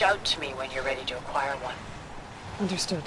Shout to me when you're ready to acquire one. Understood.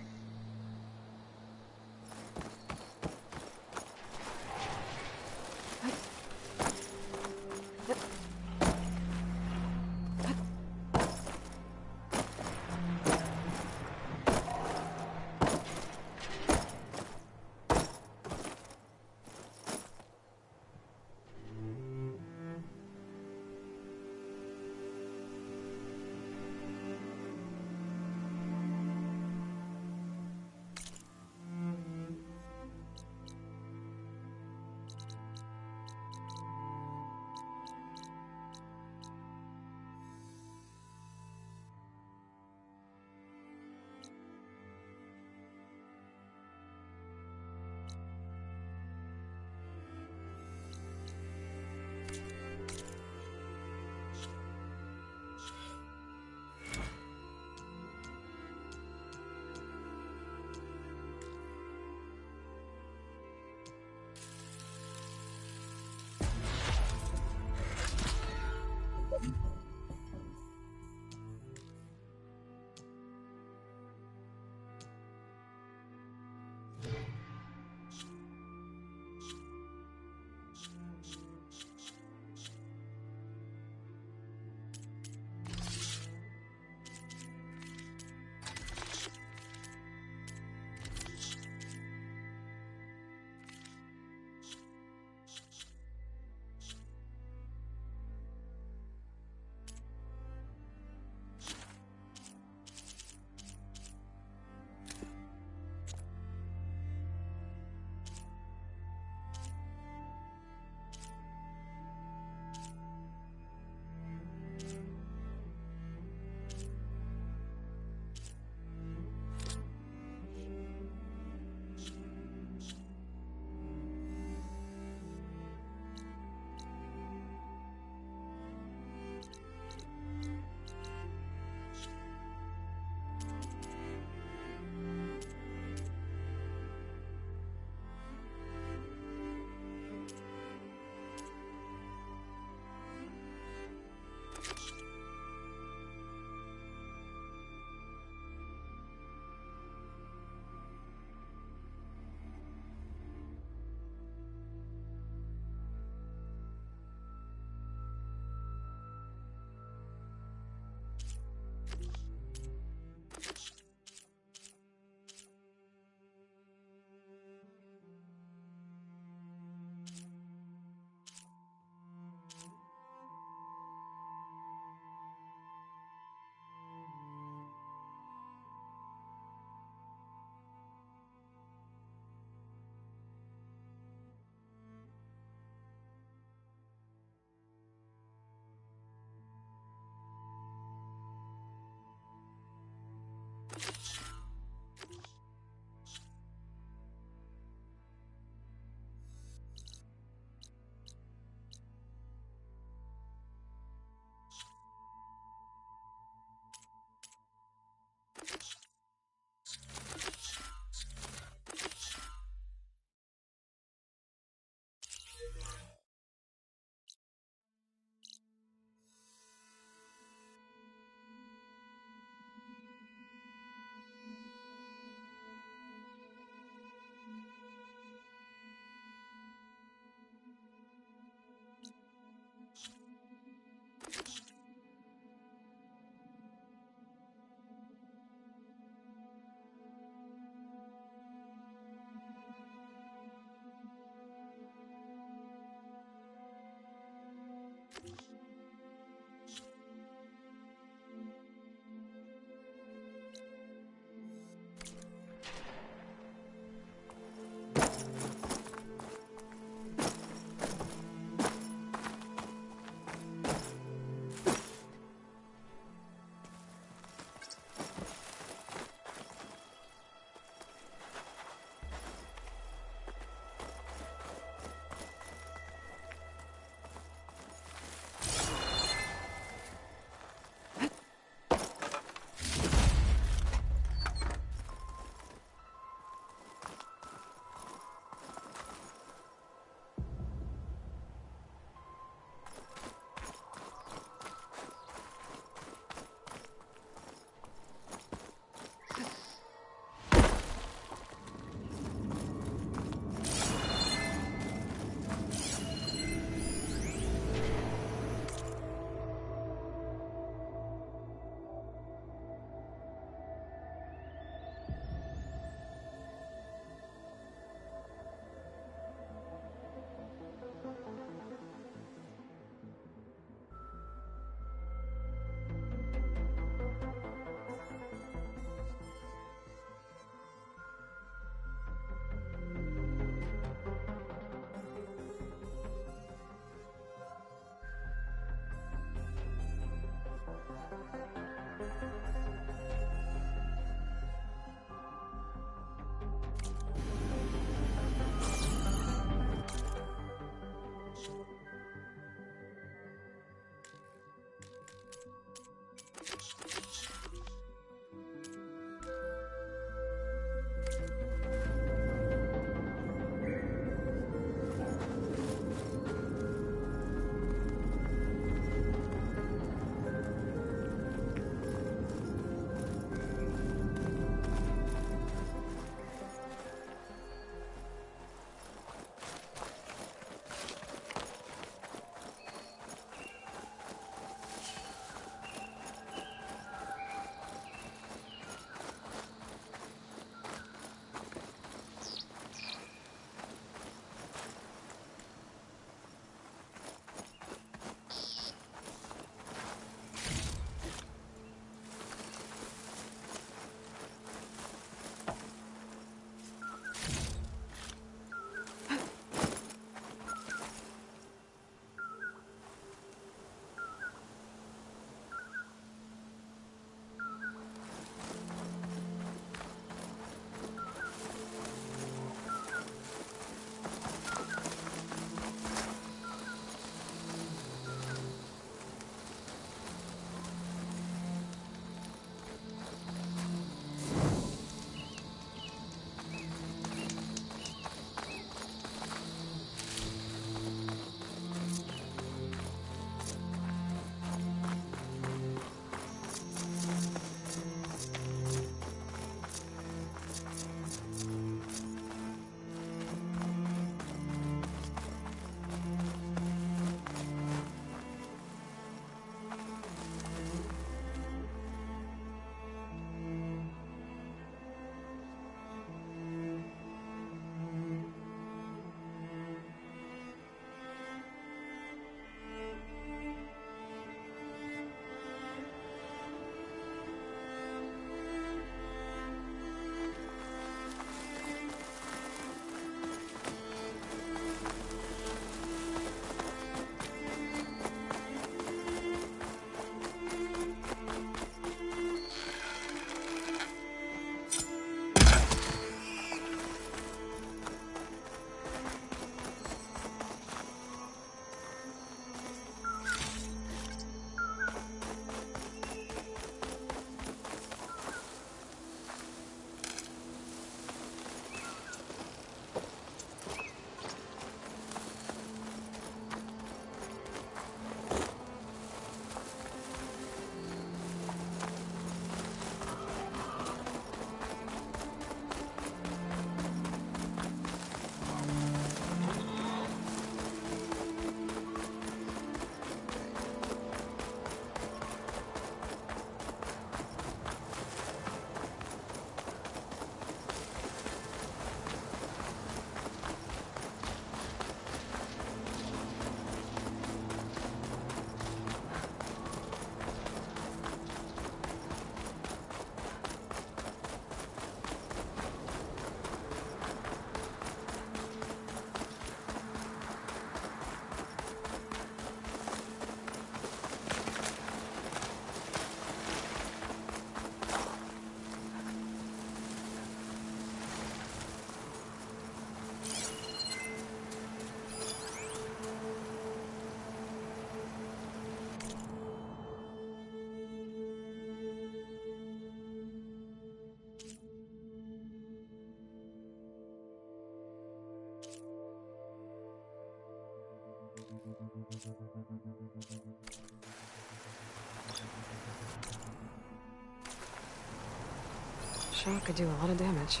Shot could do a lot of damage.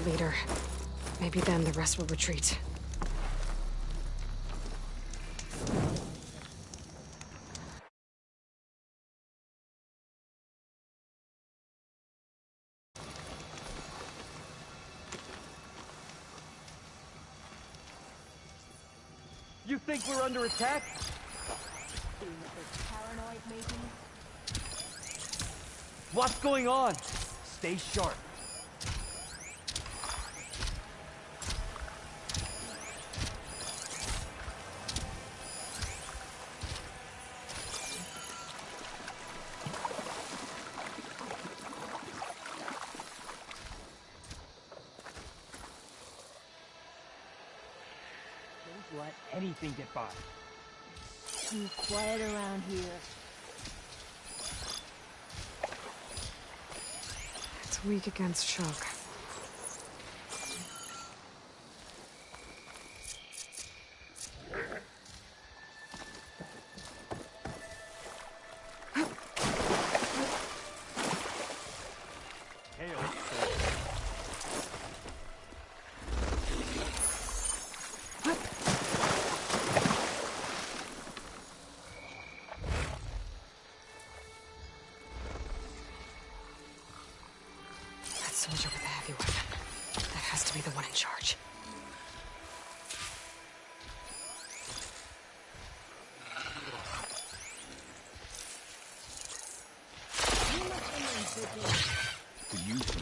Leader. Maybe then the rest will retreat. You think we're under attack? Being a bit paranoid, maybe? What's going on? Stay sharp. Let anything get by. Too quiet around here. It's weak against shock. Soldier with a heavy weapon. That has to be the one in charge. To you, please.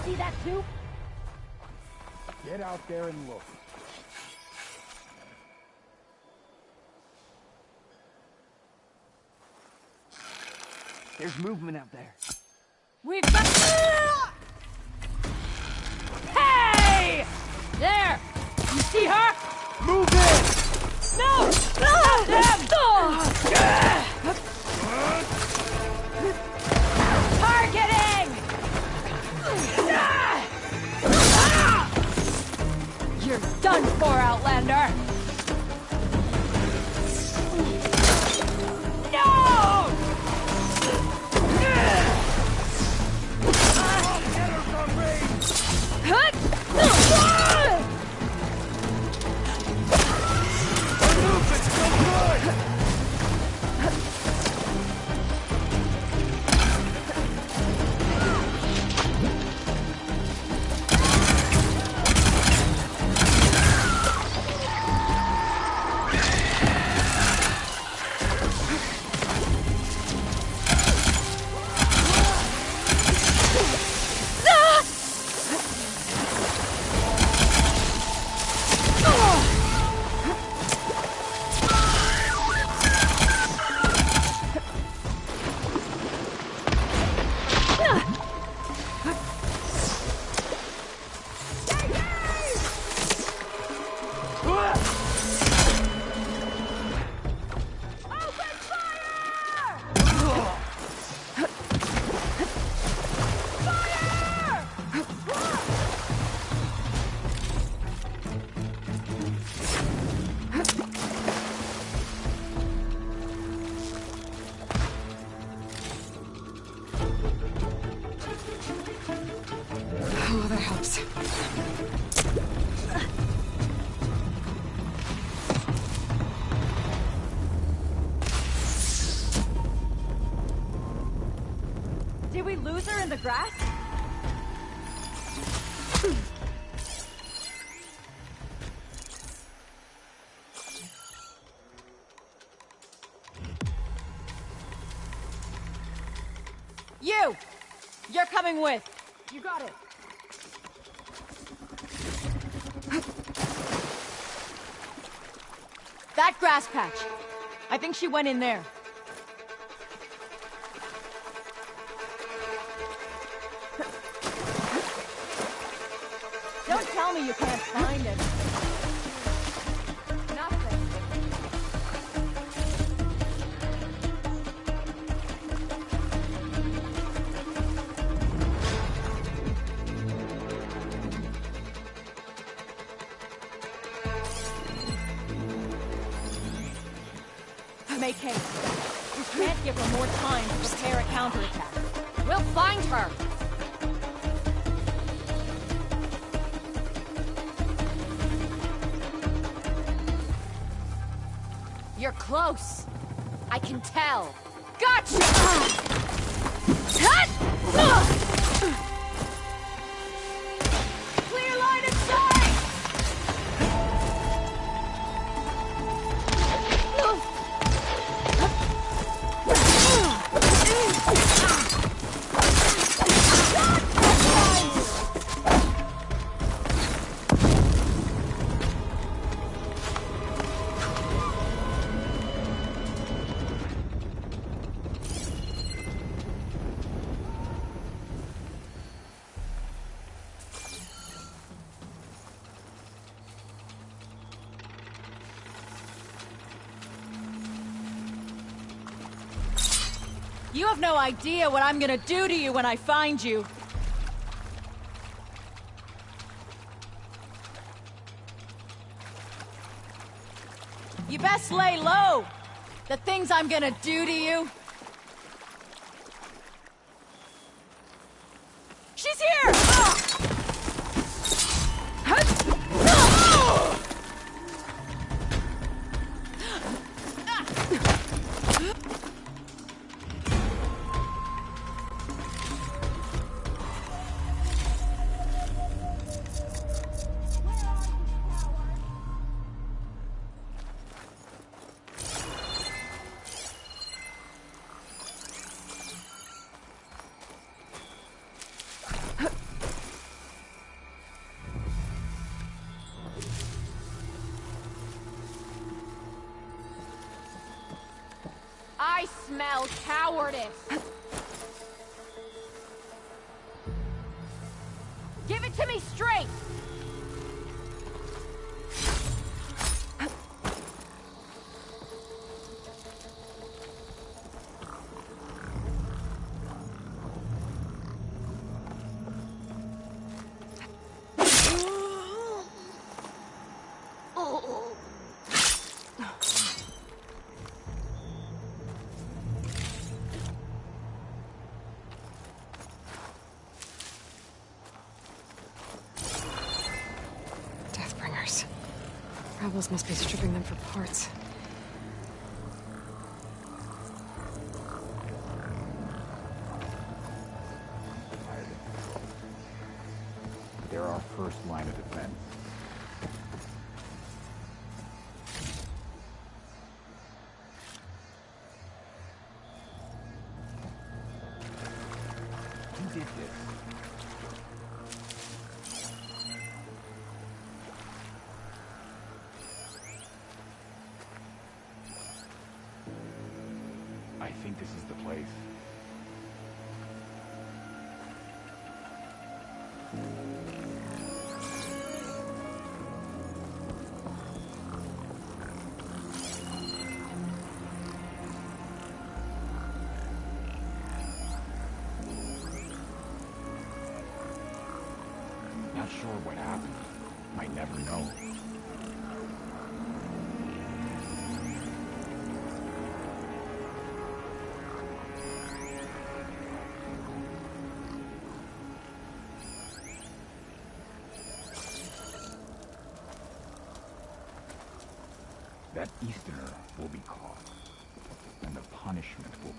See that too? Get out there and look. There's movement out there. We've got... Hey! There! You see her? Move in! No! Not them! Targeting! You're done for, Outlander! That helps. Did we lose her in the grass? You're coming with. You got it. That grass patch. I think she went in there. Don't tell me you can't find it. Nothing. Make haste. We can't give her more time to prepare a counterattack. We'll find her! You're close. I can tell. Gotcha! Clear line of sight! You have no idea what I'm gonna do to you when I find you. You best lay low. The things I'm gonna do to you. She's here! I smell cowardice. Give it to me straight. Rebels must be stripping them for parts. They're our first line of defense. Who did this? I think this is the place. Not sure what happened. Might never know. That Easterner will be caught, and the punishment will be...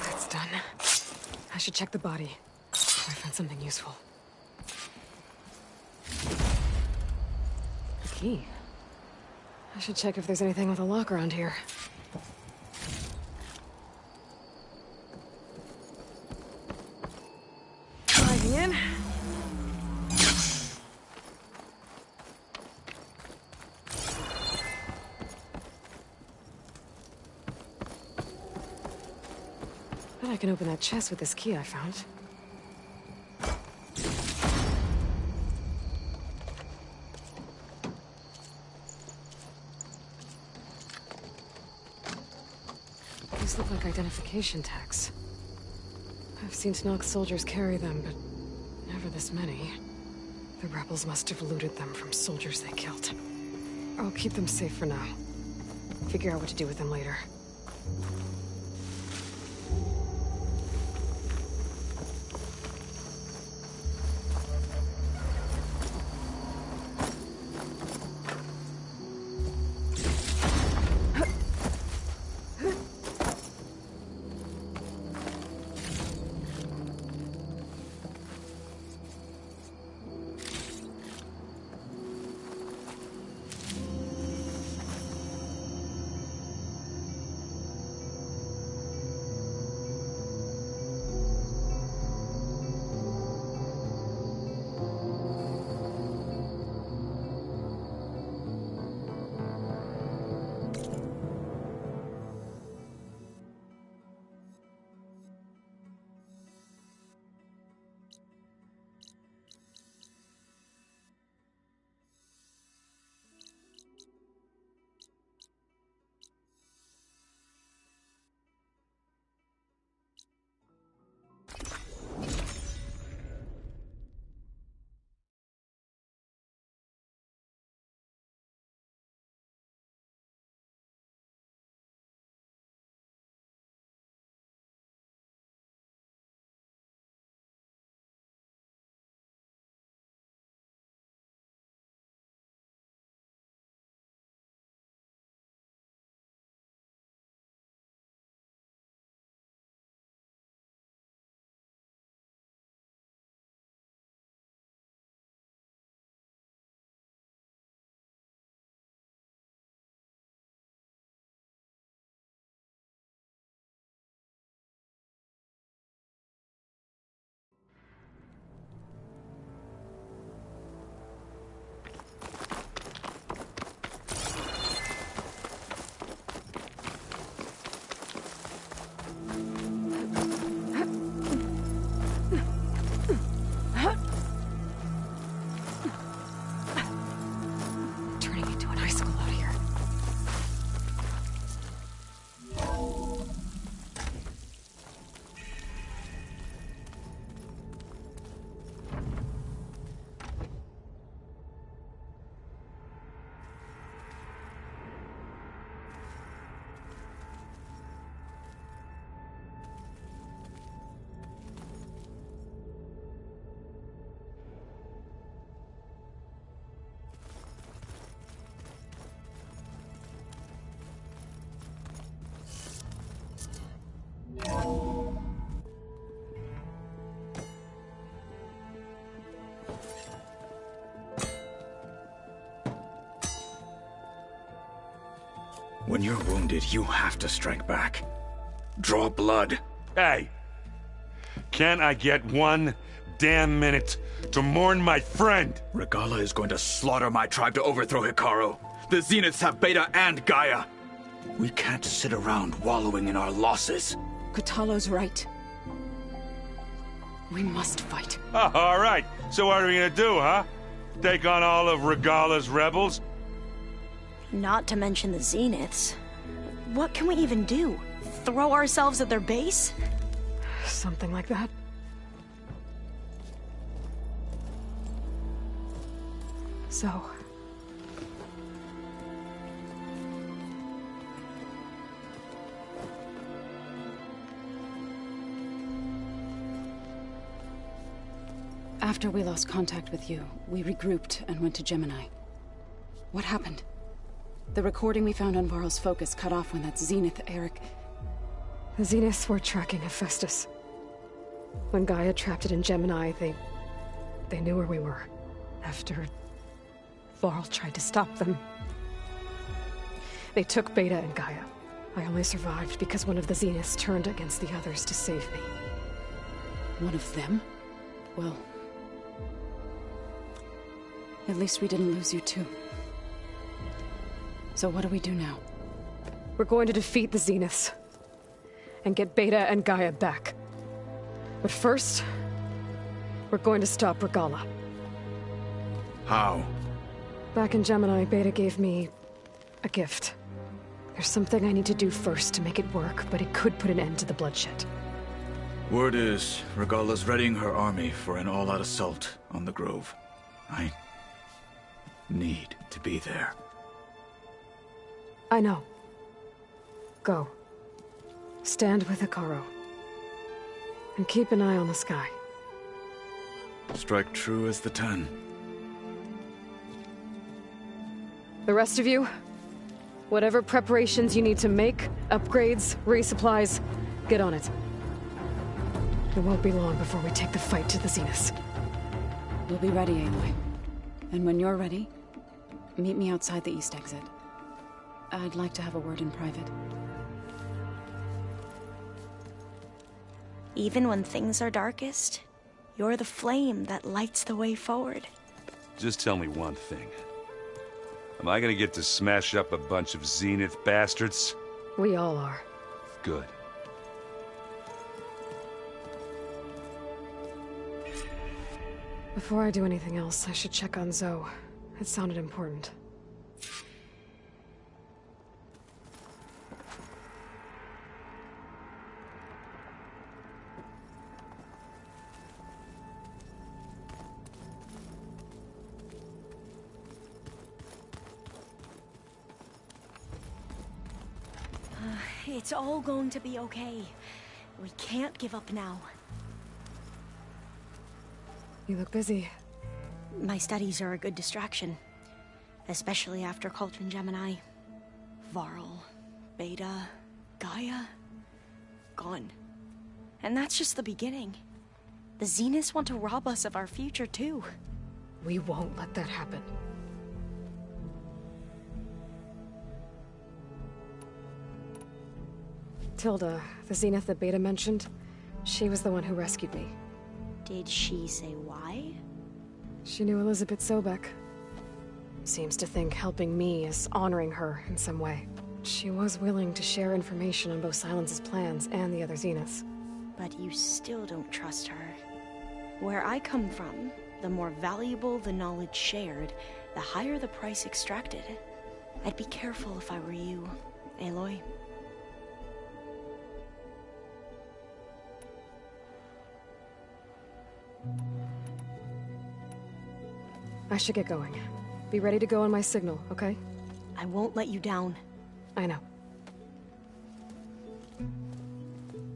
That's done. I should check the body. I found something useful. A key. I should check if there's anything with a lock around here. Diving in. Bet I can open that chest with this key I found. These look like identification tags. I've seen Snog soldiers carry them, but never this many. The rebels must have looted them from soldiers they killed. I'll keep them safe for now. Figure out what to do with them later. When you're wounded, you have to strike back. Draw blood. Hey! Can't I get one damn minute to mourn my friend? Regala is going to slaughter my tribe to overthrow Hikaru. The Zeniths have Beta and Gaia. We can't sit around wallowing in our losses. Kotallo's right. We must fight. Oh, all right. So what are we gonna do, huh? Take on all of Regala's rebels? Not to mention the Zeniths. What can we even do? Throw ourselves at their base? Something like that. So... After we lost contact with you, we regrouped and went to Gemini. What happened? The recording we found on Varl's focus cut off when that Zenith, Eric... The Zeniths were tracking Hephaestus. When Gaia trapped it in Gemini, they knew where we were. After Varl tried to stop them. They took Beta and Gaia. I only survived because one of the Zeniths turned against the others to save me. One of them? Well... at least we didn't lose you too. So what do we do now? We're going to defeat the Zeniths. And get Beta and Gaia back. But first... we're going to stop Regala. How? Back in Gemini, Beta gave me... a gift. There's something I need to do first to make it work, but it could put an end to the bloodshed. Word is, Regala's readying her army for an all-out assault on the Grove. I need to be there. I know. Go. Stand with Hikaru. And keep an eye on the sky. Strike true as the 10. The rest of you, whatever preparations you need to make, upgrades, resupplies, get on it. It won't be long before we take the fight to the Zeniths. We'll be ready, Aloy. And when you're ready, meet me outside the east exit. I'd like to have a word in private. Even when things are darkest, you're the flame that lights the way forward. Just tell me one thing. Am I gonna get to smash up a bunch of Zenith bastards? We all are. Good. Before I do anything else, I should check on Zoe. It sounded important. It's all going to be okay. We can't give up now. You look busy. My studies are a good distraction. Especially after Cauldron Gemini. Varl, Beta, Gaia... gone. And that's just the beginning. The Zeniths want to rob us of our future, too. We won't let that happen. Tilda, the Zenith that Beta mentioned, she was the one who rescued me. Did she say why? She knew Elizabeth Sobek. Seems to think helping me is honoring her in some way. She was willing to share information on both Silence's plans and the other Zeniths. But you still don't trust her. Where I come from, the more valuable the knowledge shared, the higher the price extracted. I'd be careful if I were you, Aloy. I should get going. Be ready to go on my signal, okay? I won't let you down. I know.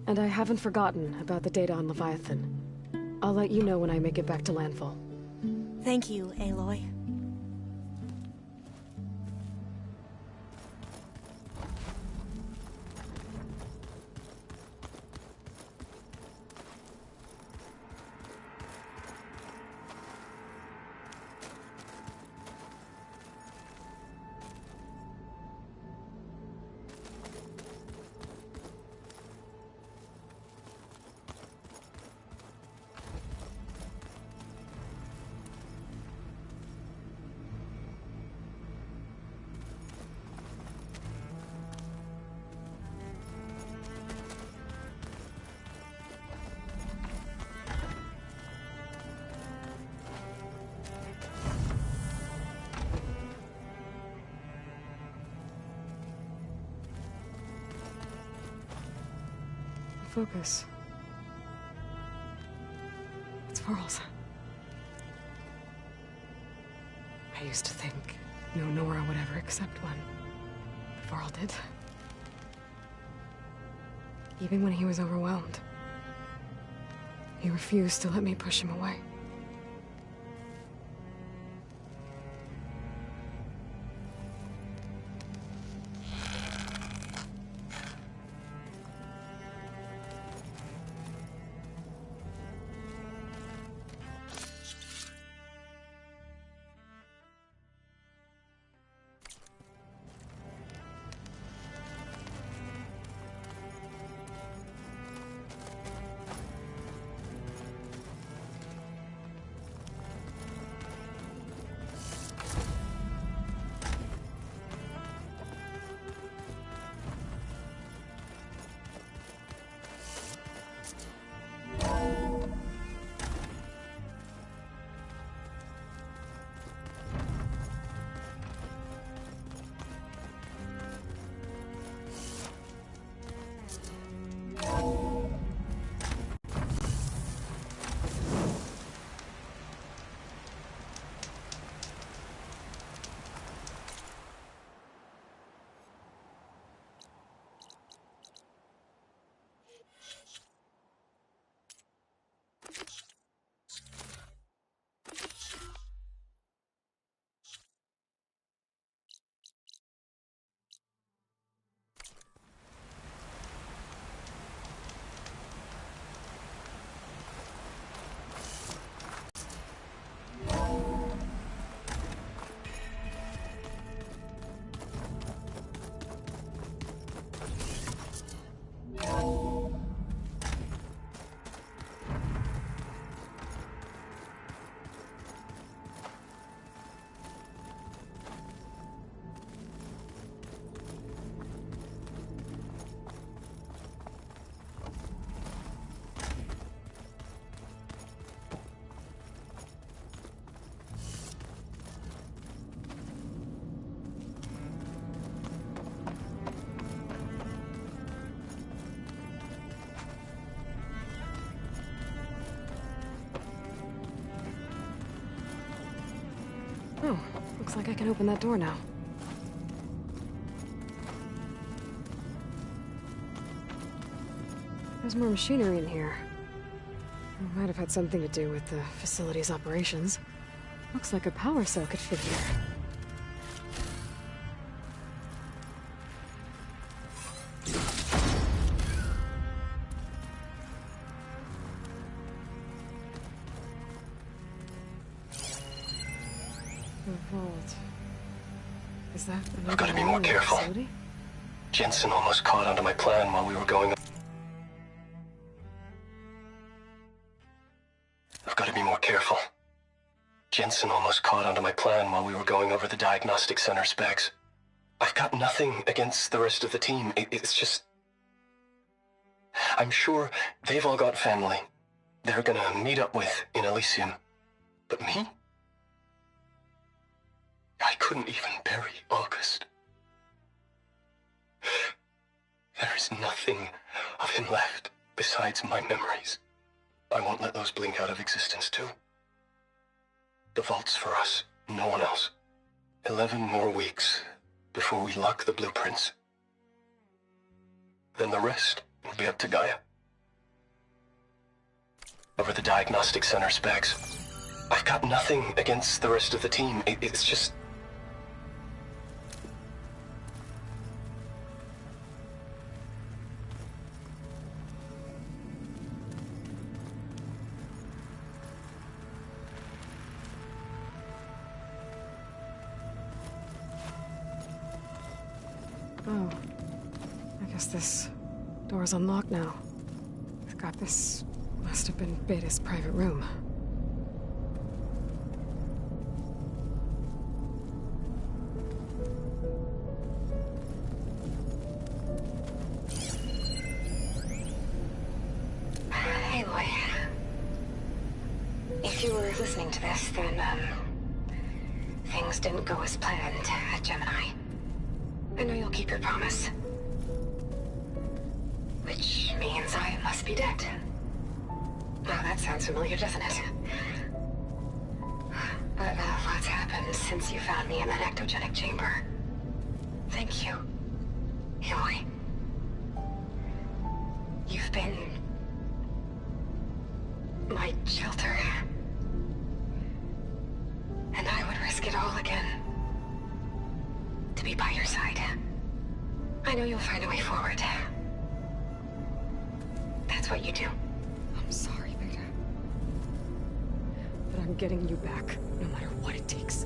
And I haven't forgotten about the data on Leviathan. I'll let you know when I make it back to landfall. Thank you, Aloy. Focus. It's Varl's. I used to think no Nora would ever accept one. But Varl did. Even when he was overwhelmed. He refused to let me push him away. Oh, looks like I can open that door now. There's more machinery in here. It might have had something to do with the facility's operations. Looks like a power cell could fit here. The vault. Is that another I've got to be wall more in the careful. facility? Jensen almost caught onto my plan while we were going. I've got to be more careful. Jensen almost caught onto my plan while we were going over the diagnostic center specs. I've got nothing against the rest of the team. It's just... I'm sure they've all got family they're gonna meet up with in Elysium. But me? I couldn't even bury August. There is nothing of him left besides my memories. I won't let those blink out of existence too. The vault's for us, no one else. 11 more weeks before we lock the blueprints. Then the rest will be up to Gaia. Over the diagnostic center specs. I've got nothing against the rest of the team. It's just... Oh. I guess this door's unlocked now. I've got this. Must have been Beta's private room. Hey, Loy. If you were listening to this, then, things didn't go as planned at Gemini. I know you'll keep your promise. Which means I must be dead. Well, that sounds familiar, doesn't it? But, lots happened since you found me in that ectogenic chamber. Thank you, Eloy. You've been... my shelter. And I would risk it all again. To be by your side. I know you'll find a way forward. That's what you do. I'm sorry, Beta. But I'm getting you back, no matter what it takes.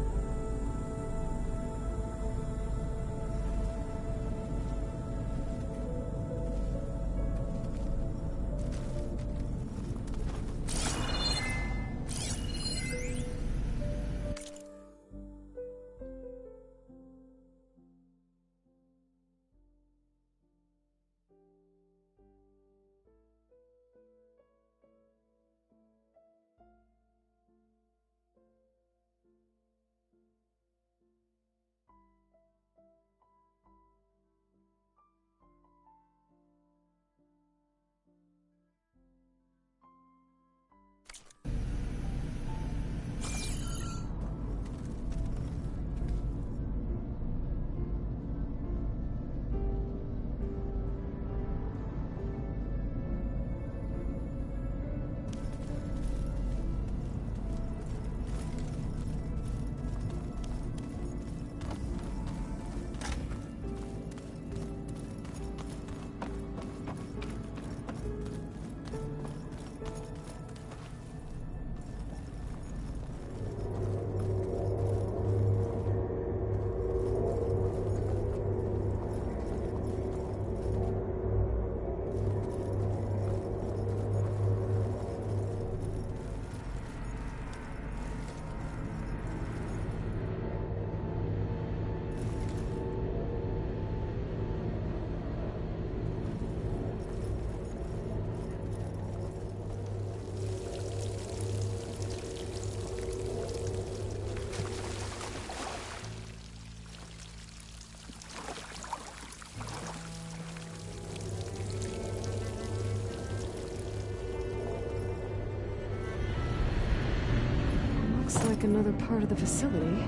another part of the facility.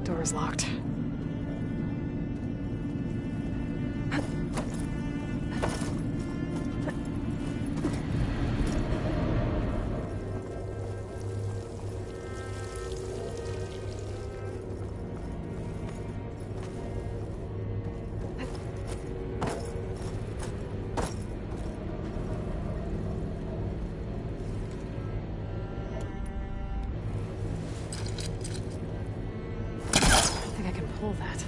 Door's locked. Pull that.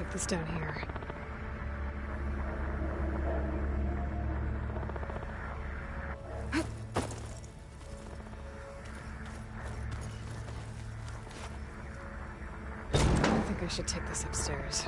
put this down here. I think I should take this upstairs.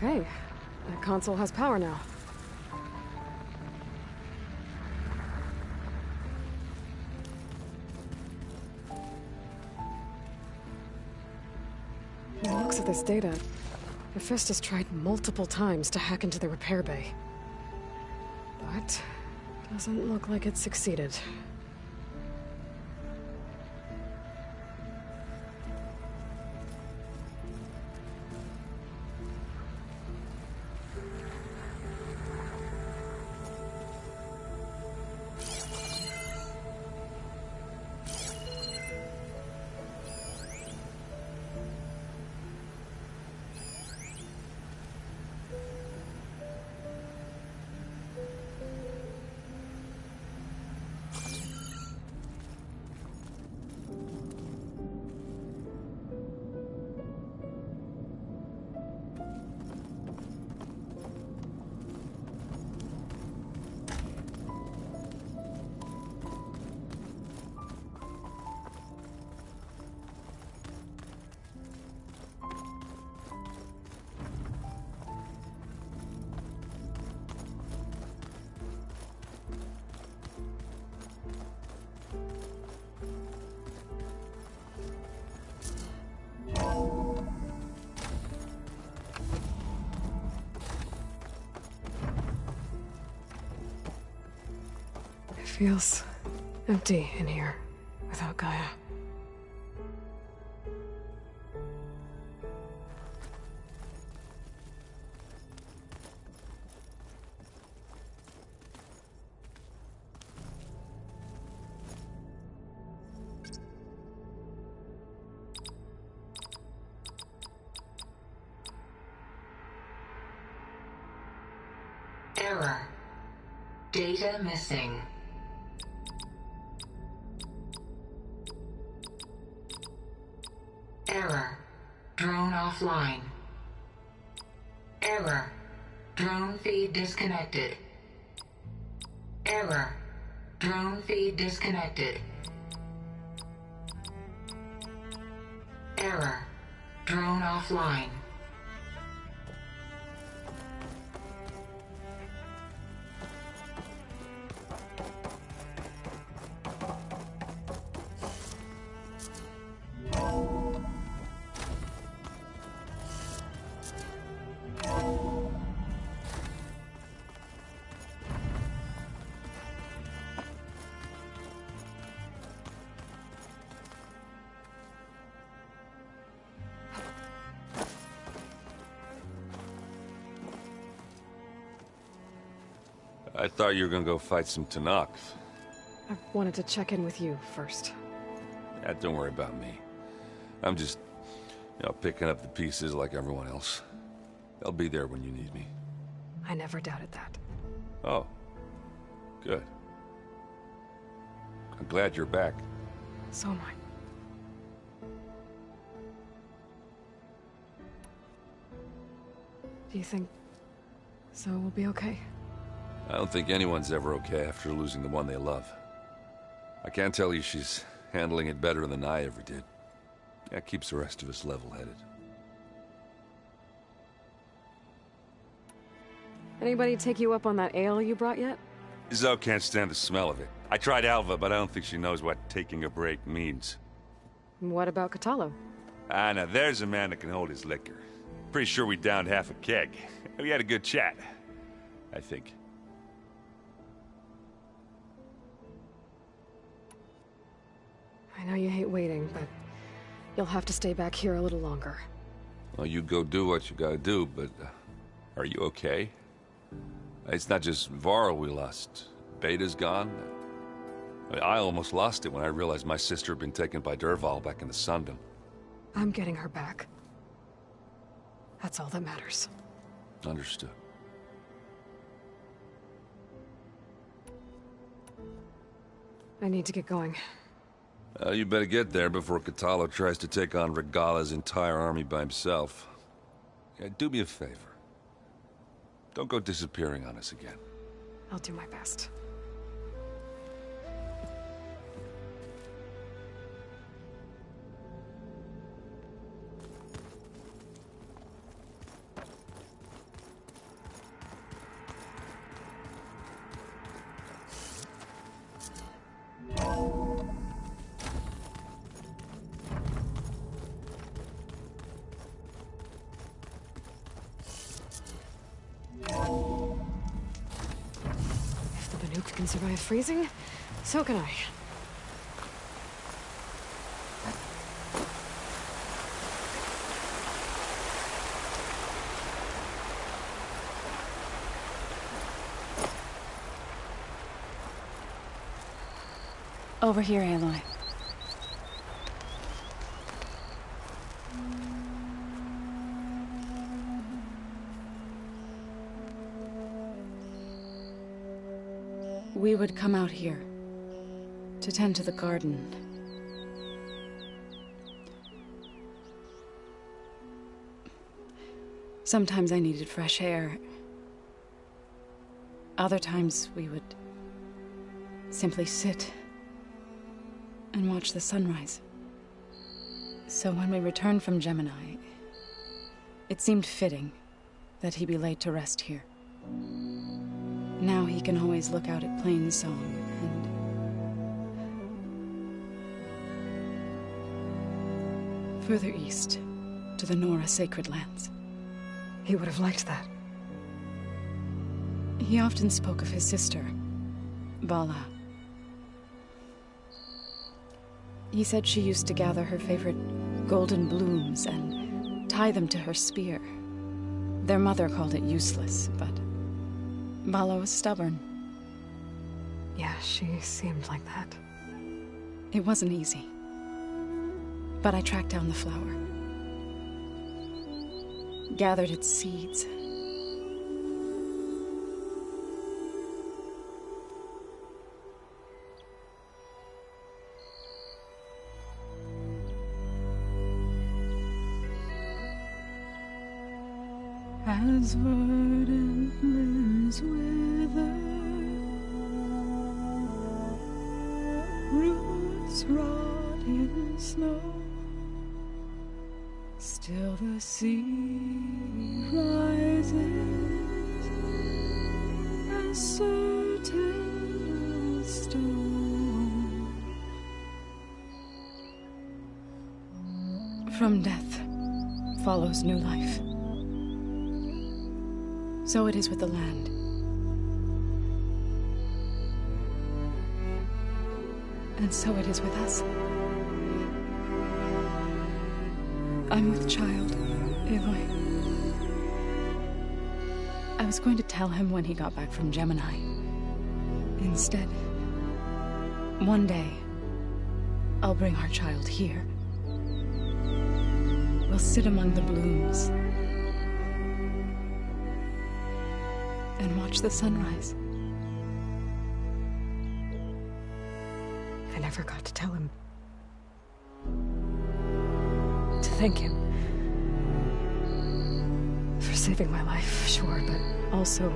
Okay, that console has power now. From the looks of this data, Hephaestus tried multiple times to hack into the repair bay. But doesn't look like it succeeded. It feels empty in here without Gaia. Error. Data missing. Error. Drone offline. Error. Drone feed disconnected. Error. Drone feed disconnected. Error. Drone offline. I thought you were gonna go fight some Tanakh. I wanted to check in with you first. Yeah, don't worry about me. I'm just, picking up the pieces like everyone else. I'll be there when you need me. I never doubted that. Oh. Good. I'm glad you're back. So am I. Do you think Zoe will be okay? I don't think anyone's ever okay after losing the one they love. I can't tell you she's handling it better than I ever did. That keeps the rest of us level-headed. Anybody take you up on that ale you brought yet? Zoe can't stand the smell of it. I tried Alva, but I don't think she knows what taking a break means. What about Catalo? Ah, now there's a man that can hold his liquor. Pretty sure we downed half a keg. We had a good chat. I think. I know you hate waiting, but you'll have to stay back here a little longer. Well, you go do what you gotta do, but are you okay? It's not just Varl we lost. Beta's gone. I almost lost it when I realized my sister had been taken by Dervahl back in the Sunbeam. I'm getting her back. That's all that matters. Understood. I need to get going. You better get there before Katalo tries to take on Regala's entire army by himself. Do me a favor. Don't go disappearing on us again. I'll do my best. If the Banuk can survive freezing, so can I. Over here, Aloy. We would come out here to tend to the garden. Sometimes I needed fresh air. Other times we would simply sit and watch the sunrise. So when we returned from Gemini, it seemed fitting that he be laid to rest here. Now he can always look out at Plain Song and further east to the Nora Sacred Lands. He would have liked that. He often spoke of his sister, Bala. He said she used to gather her favorite golden blooms and tie them to her spear. Their mother called it useless, but Bala was stubborn. Yeah, she seemed like that. It wasn't easy. But I tracked down the flower. Gathered its seeds. As verdant limbs wither, roots rot in snow, still the sea rises as certain as stone. From death follows new life. So it is with the land. And so it is with us. I'm with child, Aloy. I was going to tell him when he got back from Gemini. Instead, one day, I'll bring our child here. We'll sit among the blooms and watch the sunrise. I never got to tell him. To thank him. For saving my life, sure, but also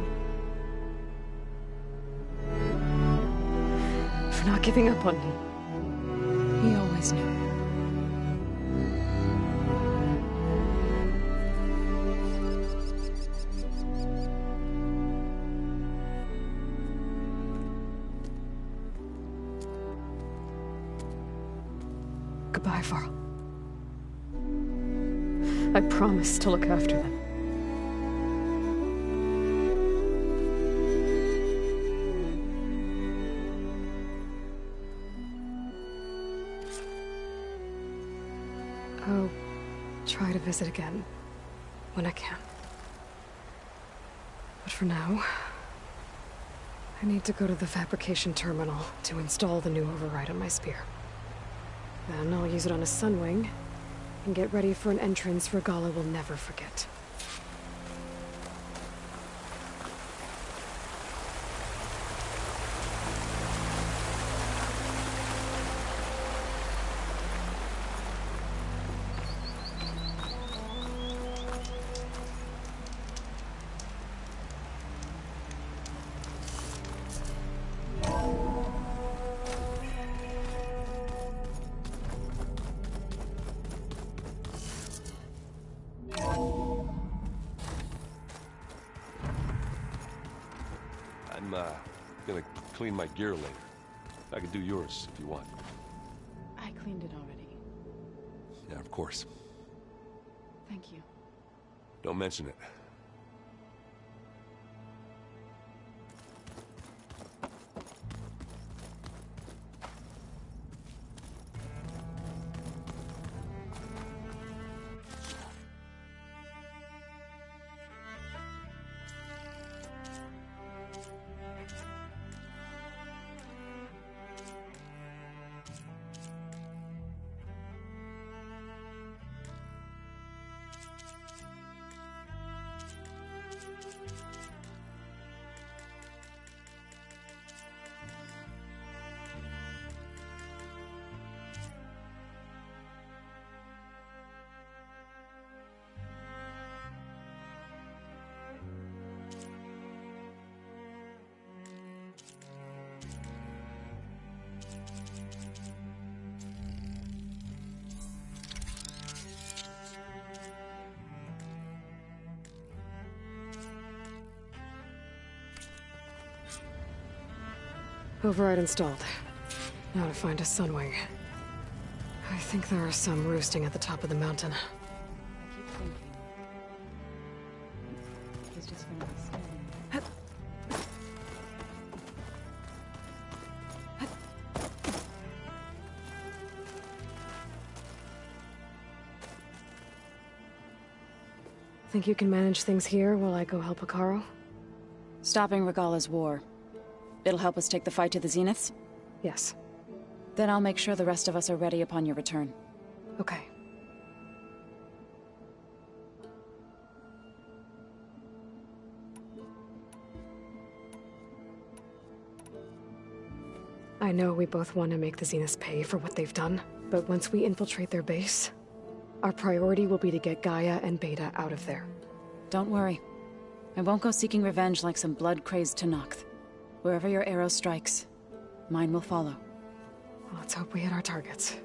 for not giving up on me. He always knew. Goodbye, Varl. I promise to look after them. visit again when I can. But for now, I need to go to the fabrication terminal to install the new override on my spear. Then I'll use it on a sunwing and get ready for an entrance Regala will never forget. I'm gonna clean my gear later. I can do yours if you want. I cleaned it already. Yeah, of course. Thank you. Don't mention it. Override installed. Now to find a sunwing. I think there are some roosting at the top of the mountain. I keep thinking. He's just gonna be standing there. Think you can manage things here while I go help Hekarro? Stopping Regala's war. It'll help us take the fight to the Zeniths? Yes. Then I'll make sure the rest of us are ready upon your return. Okay. I know we both want to make the Zeniths pay for what they've done, but once we infiltrate their base, our priority will be to get Gaia and Beta out of there. Don't worry. I won't go seeking revenge like some blood-crazed Tenakth. Wherever your arrow strikes, mine will follow. Let's hope we hit our targets.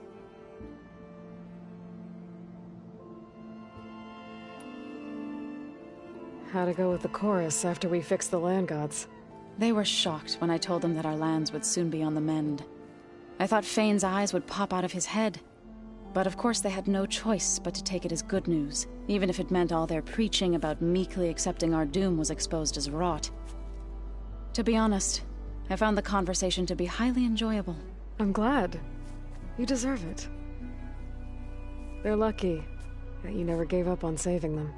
How'd it go with the chorus after we fixed the land gods? They were shocked when I told them that our lands would soon be on the mend. I thought Fane's eyes would pop out of his head. But of course they had no choice but to take it as good news, even if it meant all their preaching about meekly accepting our doom was exposed as rot. To be honest, I found the conversation to be highly enjoyable. I'm glad. You deserve it. They're lucky that you never gave up on saving them.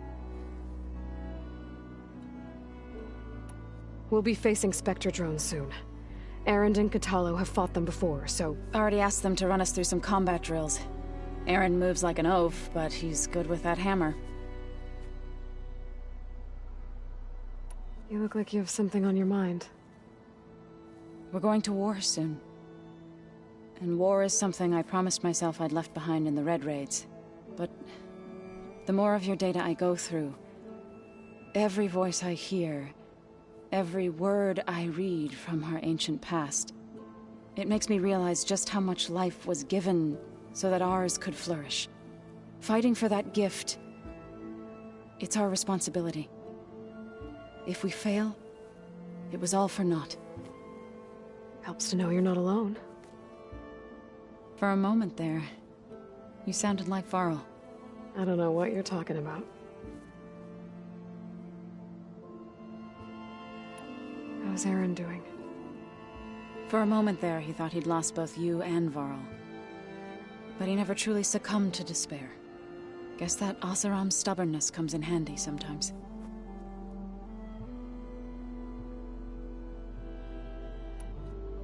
We'll be facing Spectre drones soon. Erend and Katalo have fought them before, so... Already asked them to run us through some combat drills. Erend moves like an oaf, but he's good with that hammer. You look like you have something on your mind. We're going to war soon. And war is something I promised myself I'd left behind in the Red Raids. But the more of your data I go through, every voice I hear, every word I read from our ancient past, it makes me realize just how much life was given so that ours could flourish. Fighting for that gift, it's our responsibility. If we fail, it was all for naught. Helps to know you're not alone. For a moment there, you sounded like Varl. I don't know what you're talking about. How's Erend doing? For a moment there, he thought he'd lost both you and Varl. But he never truly succumbed to despair. Guess that Oseram's stubbornness comes in handy sometimes.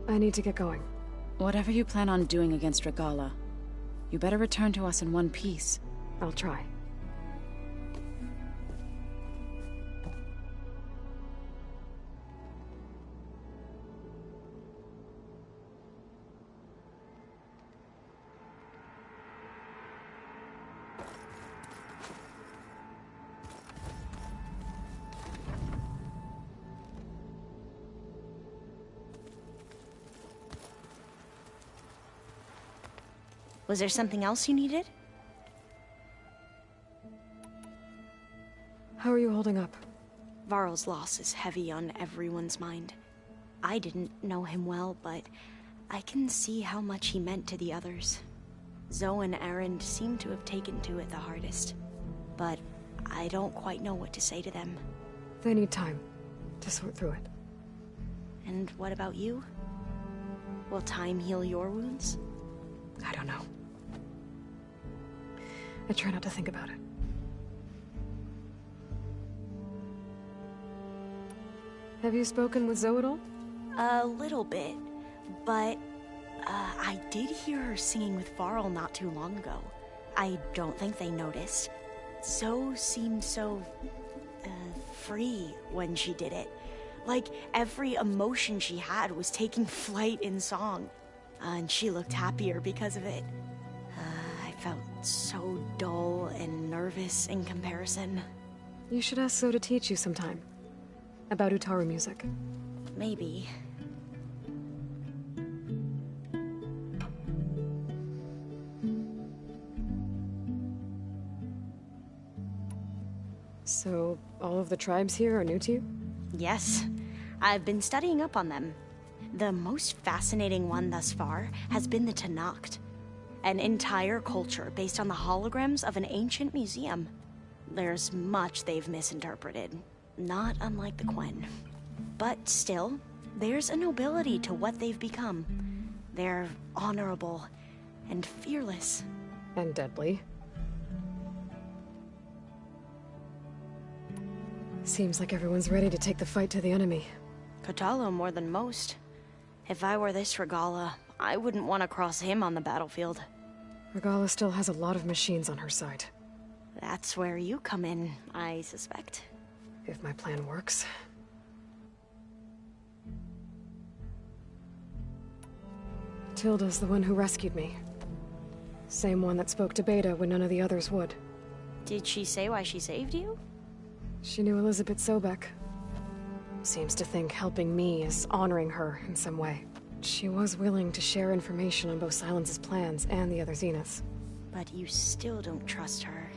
I need to get going. Whatever you plan on doing against Regala, you better return to us in one piece. I'll try. Was there something else you needed? How are you holding up? Varl's loss is heavy on everyone's mind. I didn't know him well, but I can see how much he meant to the others. Zoe and Erend seem to have taken to it the hardest, but I don't quite know what to say to them. They need time to sort through it. And what about you? Will time heal your wounds? I don't know. I try not to think about it. Have you spoken with Zoe at all? A little bit, but I did hear her singing with Varl not too long ago. I don't think they noticed. Zoe seemed so free when she did it. Like every emotion she had was taking flight in song. And she looked happier because of it. I felt so dull and nervous in comparison. You should ask Zoe to teach you sometime. About Utaru music. Maybe. So, all of the tribes here are new to you? Yes. I've been studying up on them. The most fascinating one thus far has been the Tenakth, an entire culture based on the holograms of an ancient museum. There's much they've misinterpreted, not unlike the Quen. But still, there's a nobility to what they've become. They're honorable and fearless. And deadly. Seems like everyone's ready to take the fight to the enemy. Kotallo more than most. If I were this Regala, I wouldn't want to cross him on the battlefield. Regala still has a lot of machines on her side. That's where you come in, I suspect. If my plan works. Tilda's the one who rescued me. Same one that spoke to Beta when none of the others would. Did she say why she saved you? She knew Elizabeth Sobek. Seems to think helping me is honoring her in some way. She was willing to share information on both Silence's plans and the other Zeniths. But you still don't trust her.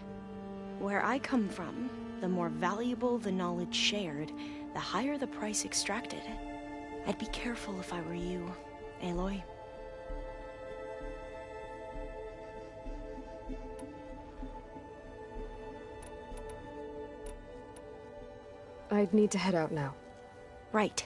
Where I come from, the more valuable the knowledge shared, the higher the price extracted. I'd be careful if I were you, Aloy. I'd need to head out now. Right.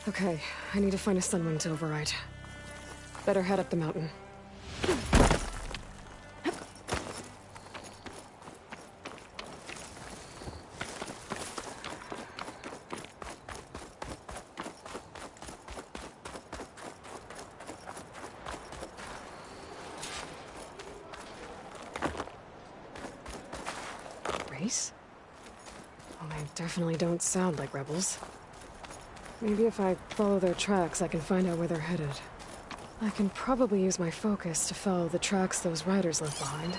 Okay, I need to find a sunwing to override. Better head up the mountain. Race? Well, they definitely don't sound like rebels. Maybe if I follow their tracks, I can find out where they're headed. I can probably use my focus to follow the tracks those riders left behind.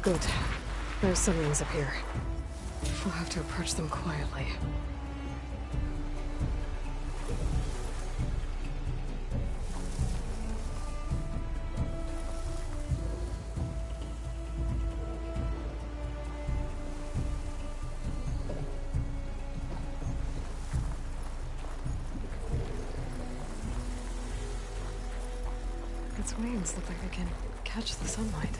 Good. There's sunwings up here. We'll have to approach them quietly. Its wings look like they can catch the sunlight.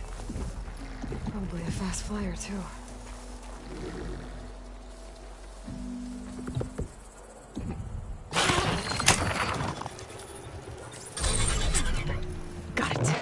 Probably a fast flyer, too. Got it.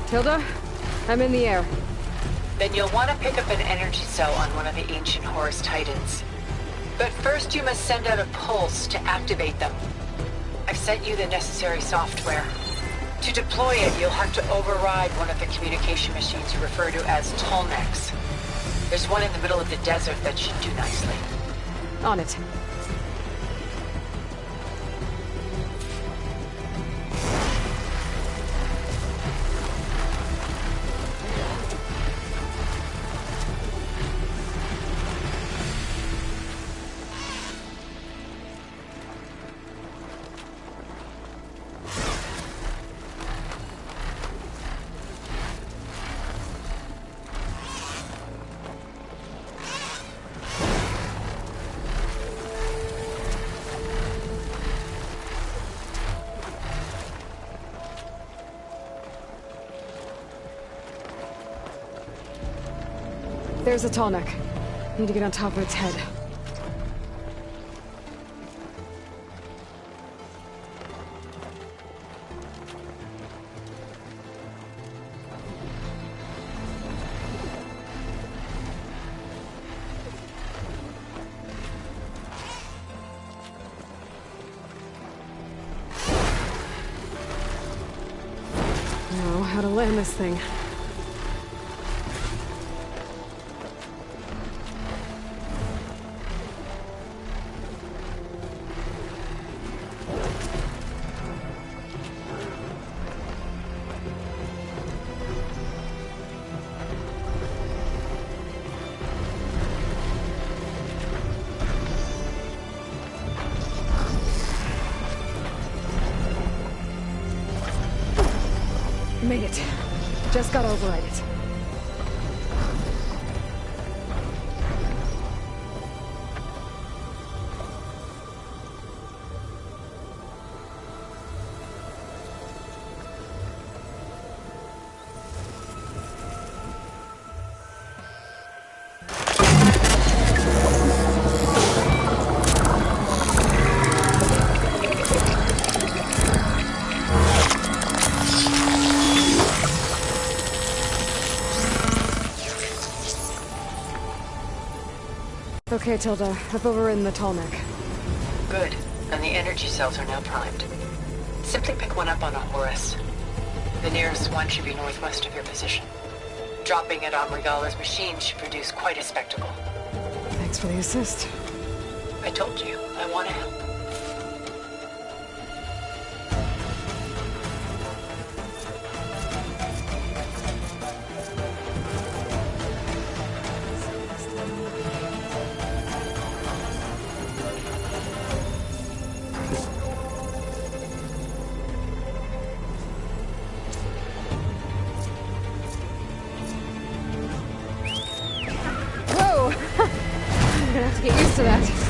Hilda, I'm in the air. Then you'll want to pick up an energy cell on one of the ancient Horus Titans. But first you must send out a pulse to activate them. I've sent you the necessary software. To deploy it, you'll have to override one of the communication machines you refer to as Tolmecs. There's one in the middle of the desert that should do nicely. On it. There's a tall neck. Need to get on top of its head. Know how to land this thing. Made it. Just gotta override it. Okay, Tilda. I've overridden the tall neck. Good. And the energy cells are now primed. Simply pick one up on a Horus. The nearest one should be northwest of your position. Dropping it on Regala's machine should produce quite a spectacle. Thanks for the assist. I told you, I want to help. Whoa! I'm gonna have to get used to that.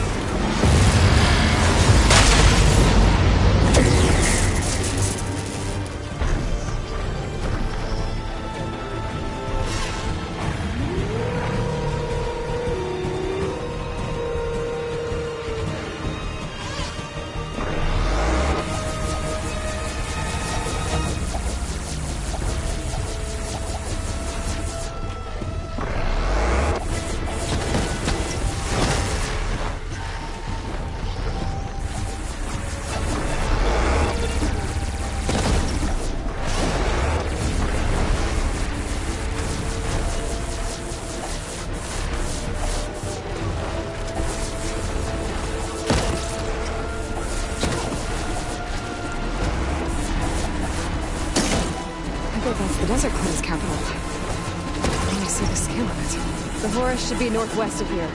That's the Desert Clan's capital. Let me see the scale of it. The Horus should be northwest of here.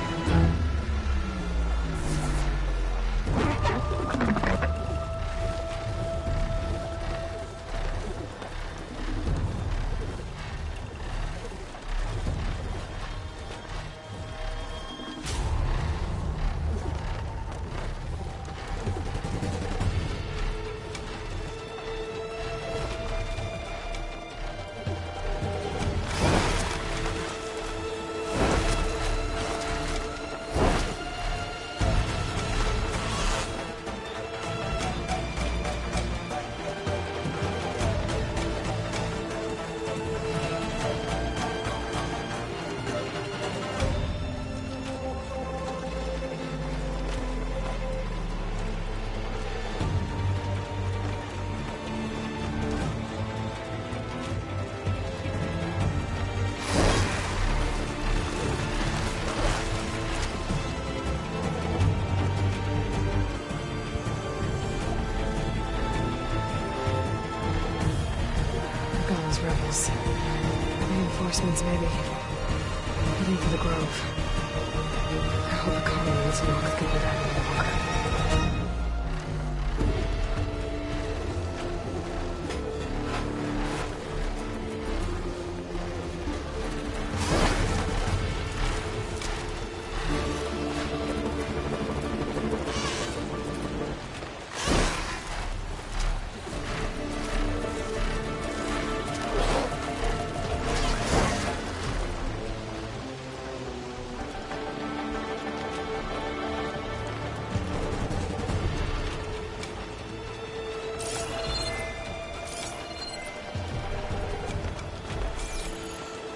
Rebels. Reinforcements, maybe. Heading for the Grove. I hope the colonies Nox can get out any longer.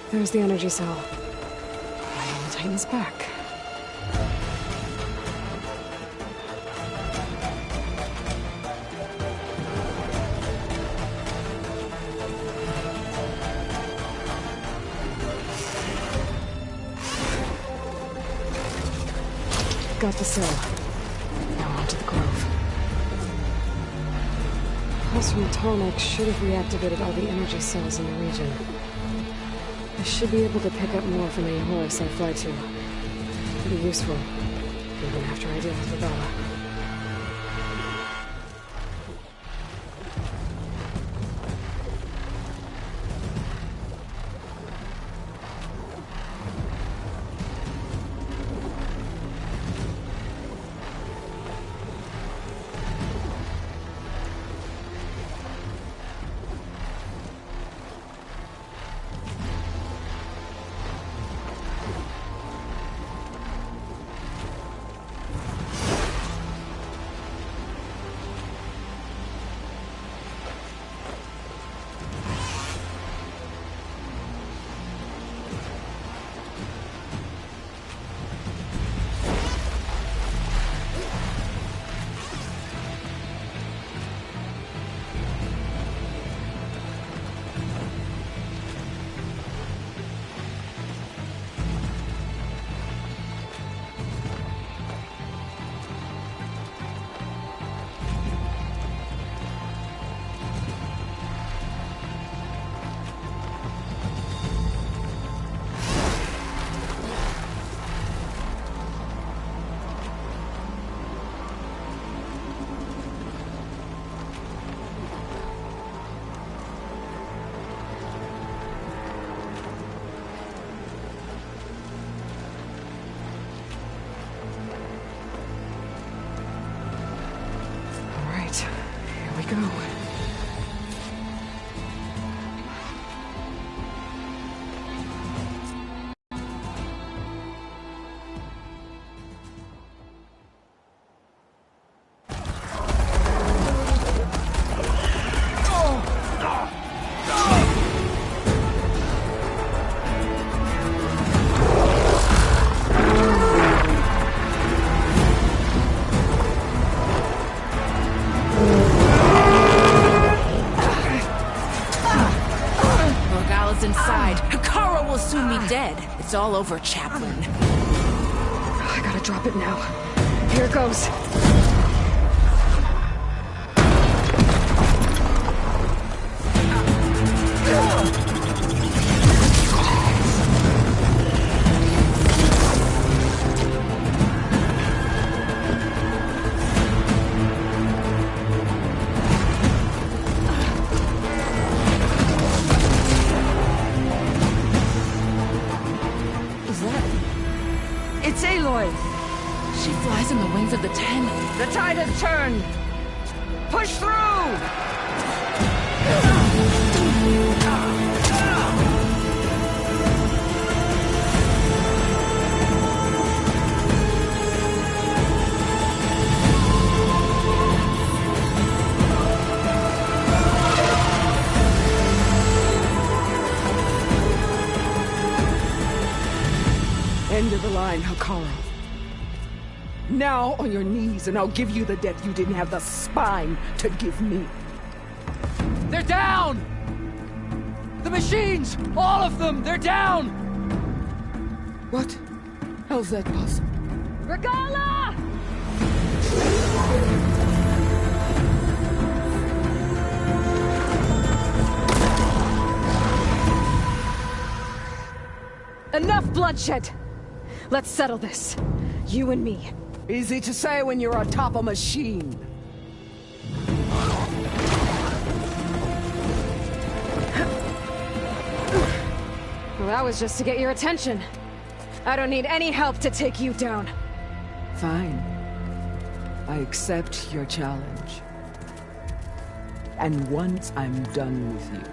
There's the energy cell. I will tighten his back. Got the cell. Now on to the grove. Pulse from the tarmac should have reactivated all the energy cells in the region. I should be able to pick up more from any horse I fly to. Pretty useful, even after I deal with Rebella. Go. It's all over, Chaplain. I gotta drop it now. Here it goes. She flies in the wings of the 10. The tide has turned! Push through! End of the line, Hikaru. Now on your knees, and I'll give you the death you didn't have the spine to give me. They're down! The machines! All of them! They're down! What? How's that possible? Regala! Enough bloodshed! Let's settle this. You and me. Easy to say when you're atop a machine. Well, that was just to get your attention. I don't need any help to take you down. Fine. I accept your challenge. And once I'm done with you,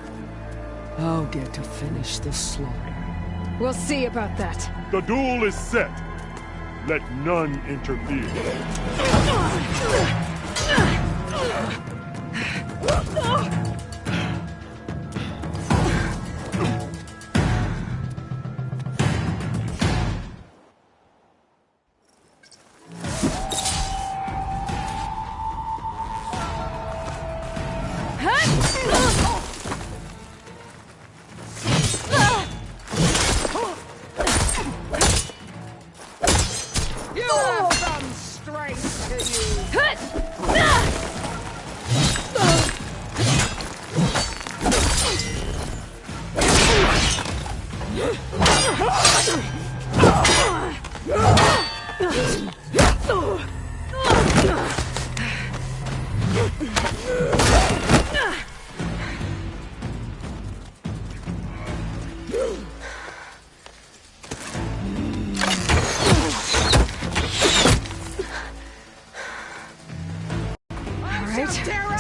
I'll get to finish the slaughter. We'll see about that. The duel is set. Let none interfere.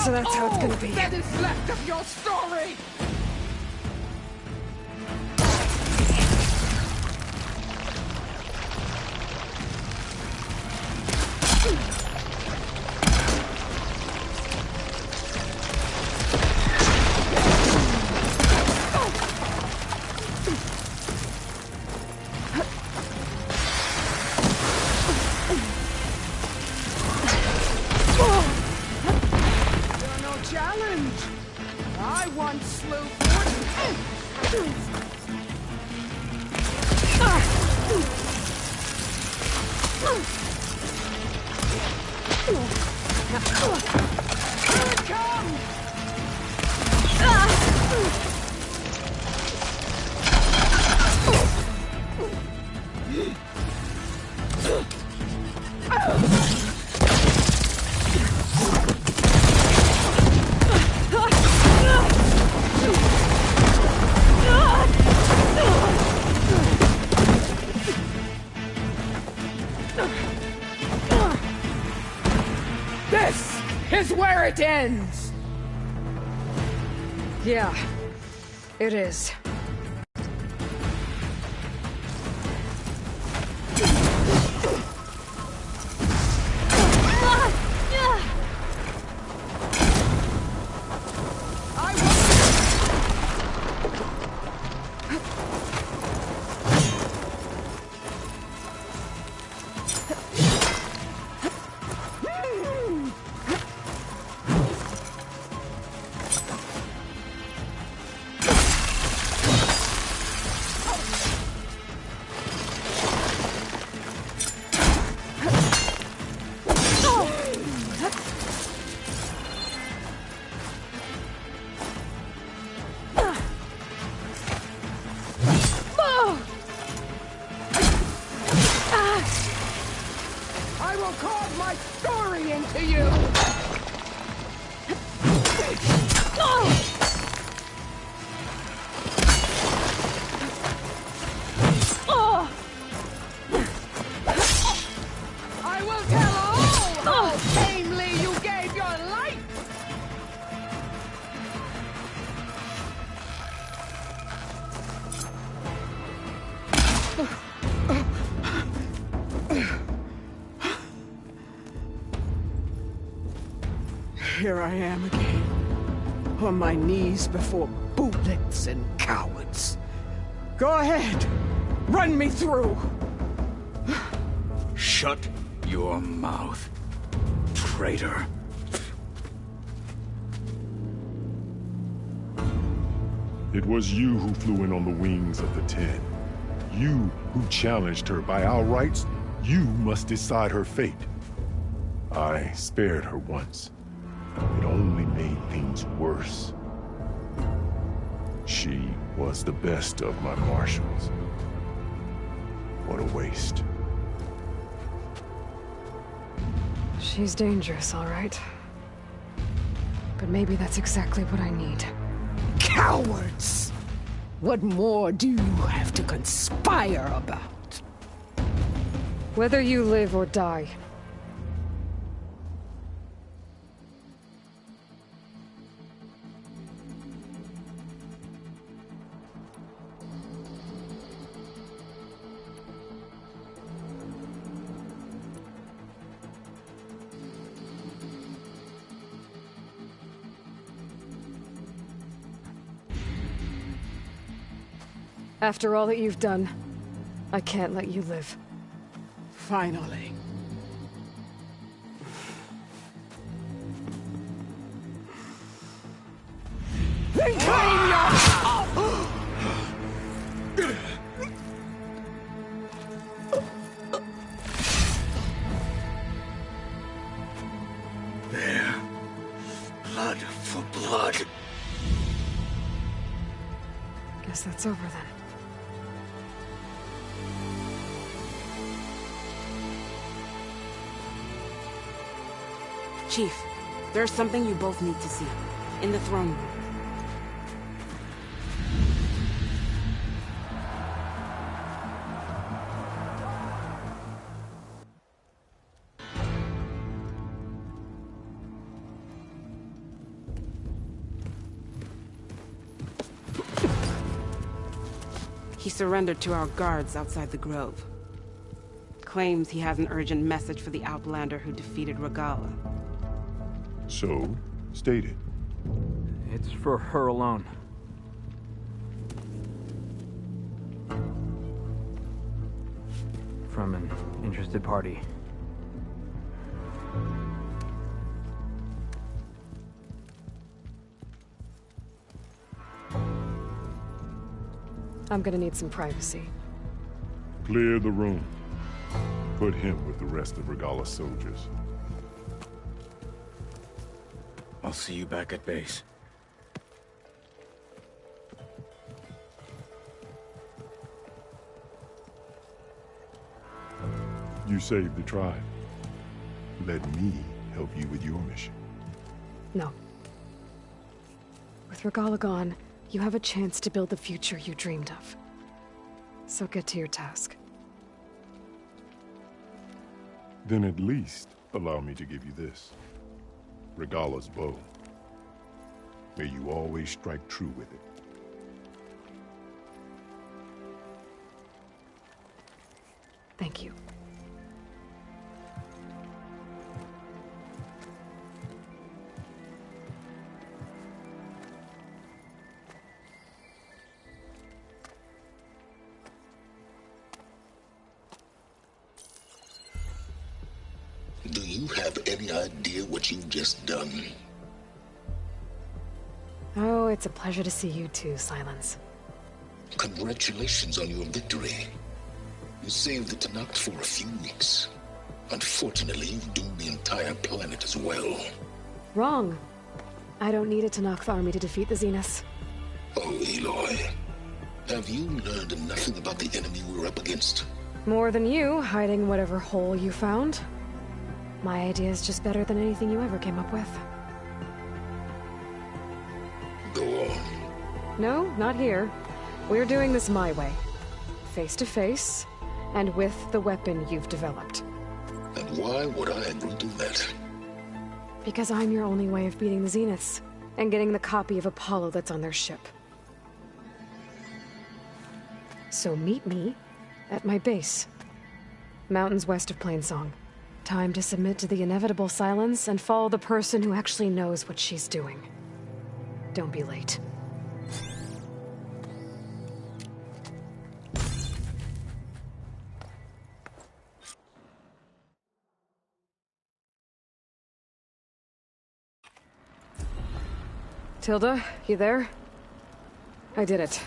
So that's how it's gonna be. That is left of your story! This is where it ends! Yeah, it is. I will carve my story into you! I will tell all how tamely you gave your life! Here I am again, on my knees before bootlicks and cowards. Go ahead, run me through. Shut your mouth, traitor. It was you who flew in on the wings of the 10. You who challenged her by our rights. You must decide her fate. I spared her once. It only made things worse. She was the best of my marshals. What a waste. She's dangerous, all right. But maybe that's exactly what I need. Cowards! What more do you have to conspire about? Whether you live or die. After all that you've done, I can't let you live. Finally. Then claim your... There. Blood for blood. Guess that's over then. Chief, there's something you both need to see. In the throne room. He surrendered to our guards outside the grove. Claims he has an urgent message for the Outlander who defeated Regala. So, state it. It's for her alone. From an interested party. I'm gonna need some privacy. Clear the room. Put him with the rest of Regala's soldiers. I'll see you back at base. You saved the tribe. Let me help you with your mission. No. With Regala gone, you have a chance to build the future you dreamed of. So get to your task. Then at least allow me to give you this. Regala's bow. May you always strike true with it. Thank you. Do you have any idea what you've just done? Oh, it's a pleasure to see you too, Silence. Congratulations on your victory. You saved the Tenakth for a few weeks. Unfortunately, you've doomed the entire planet as well. Wrong. I don't need a Tenakth army to defeat the Zeniths. Oh, Aloy. Have you learned nothing about the enemy we're up against? More than you, hiding whatever hole you found. My idea is just better than anything you ever came up with. Go on. No, not here. We're doing this my way. Face to face, and with the weapon you've developed. And why would I agree to that? Because I'm your only way of beating the Zeniths, and getting the copy of Apollo that's on their ship. So meet me at my base. Mountains west of Plainsong. Time to submit to the inevitable silence and follow the person who actually knows what she's doing. Don't be late. Tilda, you there? I did it.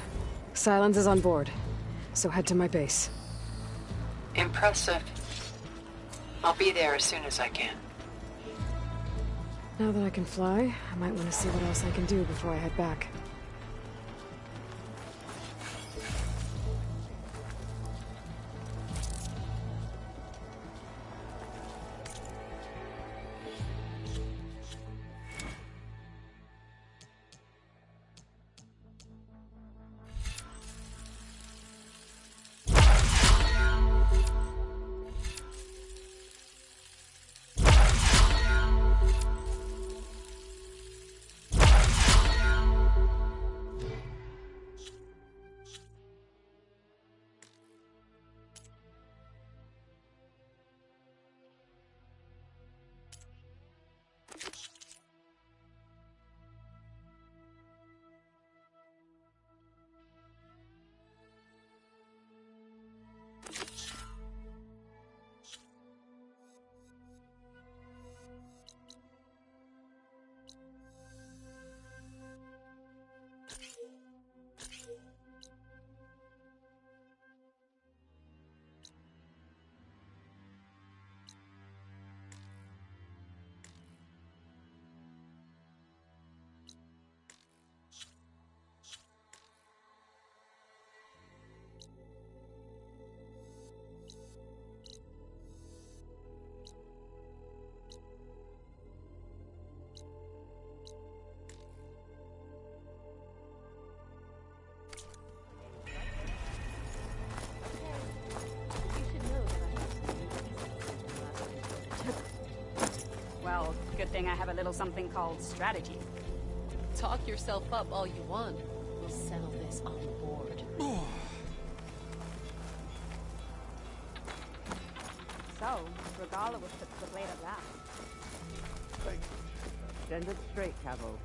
Silence is on board, so head to my base. Impressive. I'll be there as soon as I can. Now that I can fly, I might want to see what else I can do before I head back. thing, I have a little something called strategy. Talk yourself up all you want. We'll settle this on board. So, Regala was put to the blade of that. Send it straight, Cavo.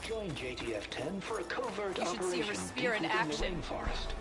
Join JTF-10 for a covert You should see operation her spear in deep within action. the rainforest.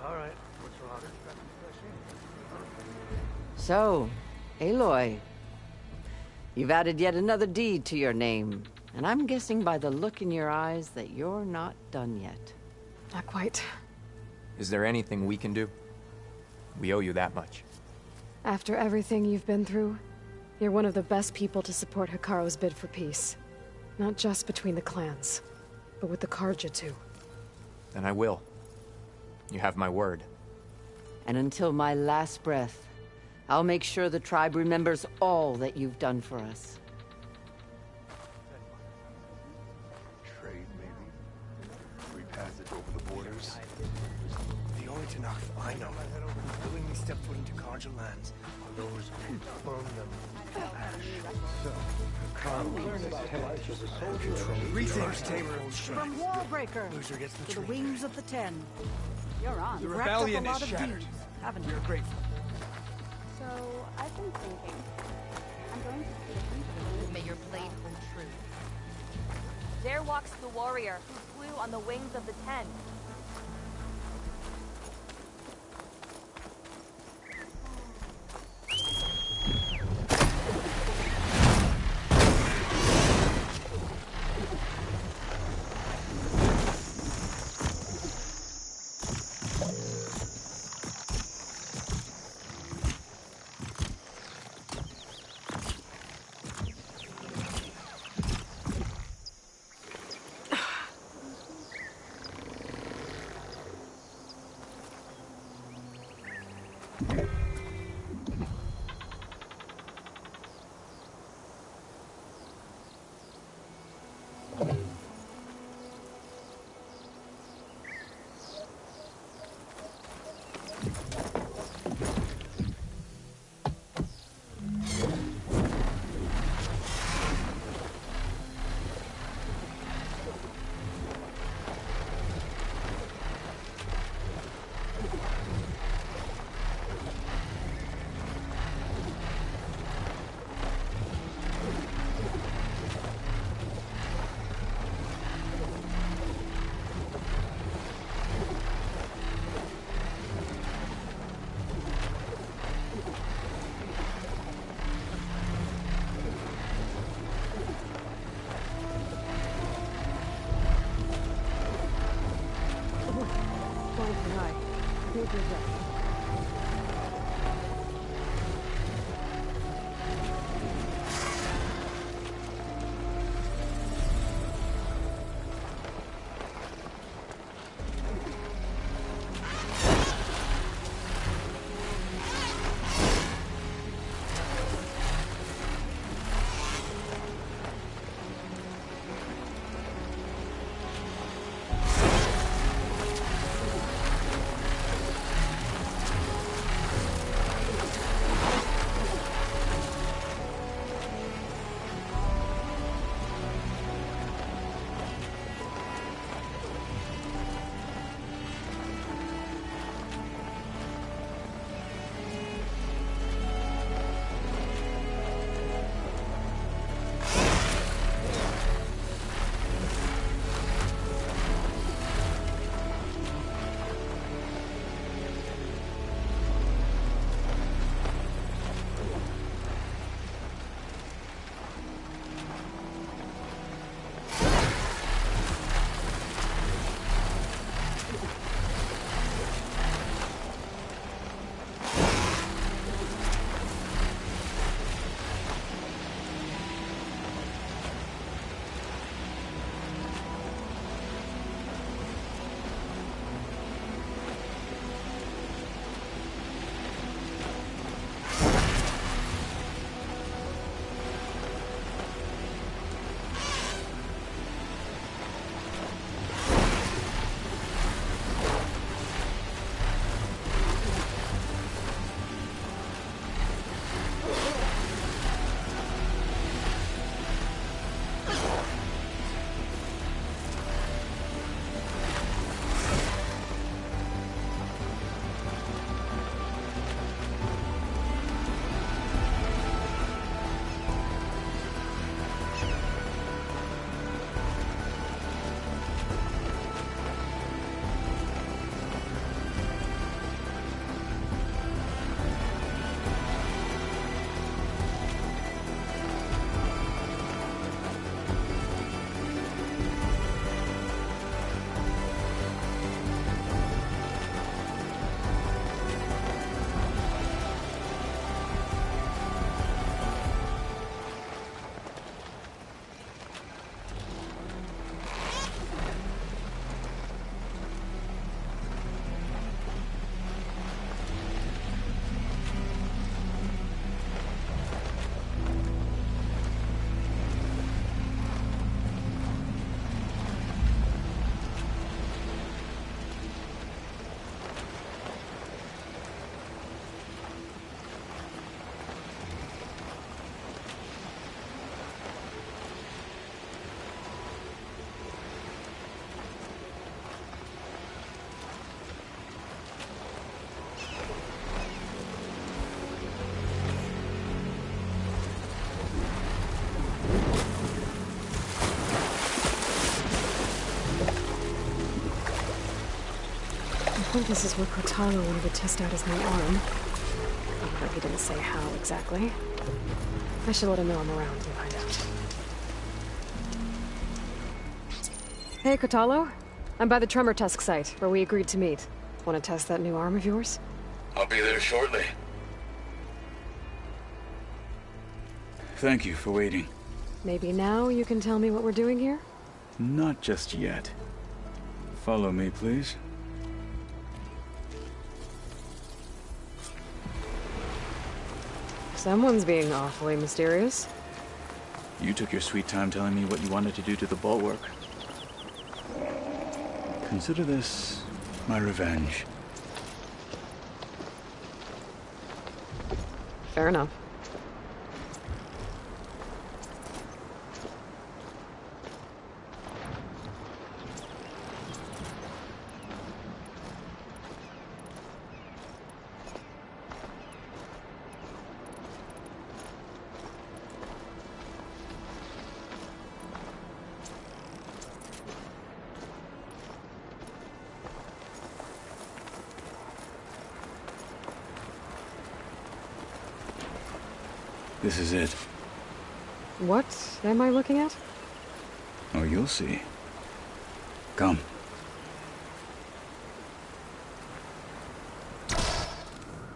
Alright, what's wrong? So, Aloy, you've added yet another deed to your name, and I'm guessing by the look in your eyes that you're not done yet. Not quite. Is there anything we can do? We owe you that much. After everything you've been through, you're one of the best people to support Hikaru's bid for peace. Not just between the clans, but with the Karja too. Then I will. You have my word. And until my last breath, I'll make sure the tribe remembers all that you've done for us. Trade, maybe? We pass it over the borders? The only Tanakh I know who willingly step foot into Karja lands are those who burn them to ash. Rethinks Tamer and Strike. From Wallbreaker Loser gets the to the trade. wings of the Ten. You're on. The You've racked up rebellion a is lot of shattered. deeds, haven't you? We're grateful. So, I've been thinking. I'm going to see May your blade hold true. There walks the warrior who flew on the wings of the Ten. think this is where Cortalo wanted to test out his new arm. But he didn't say how exactly. I should let him know I'm around and find out. Hey, Cortalo. I'm by the Tremor Tusk site, where we agreed to meet. Want to test that new arm of yours? I'll be there shortly. Thank you for waiting. Maybe now you can tell me what we're doing here? Not just yet. Follow me, please. Someone's being awfully mysterious. You took your sweet time telling me what you wanted to do to the bulwark. Consider this my revenge. Fair enough. This is it. What am I looking at? Oh, you'll see. Come.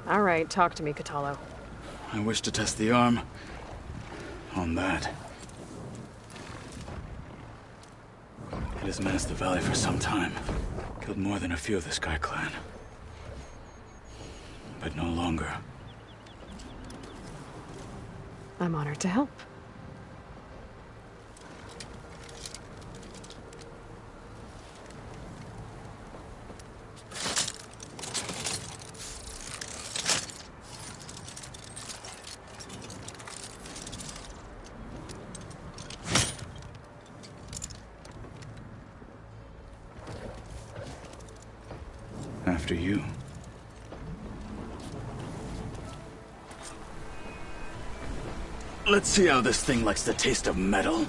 All right, talk to me, Cortalo. I wish to test the arm on that. It has menaced the valley for some time. Killed more than a few of the Sky Clan. But no longer. I'm honored to help. After you. Let's see how this thing likes the taste of metal.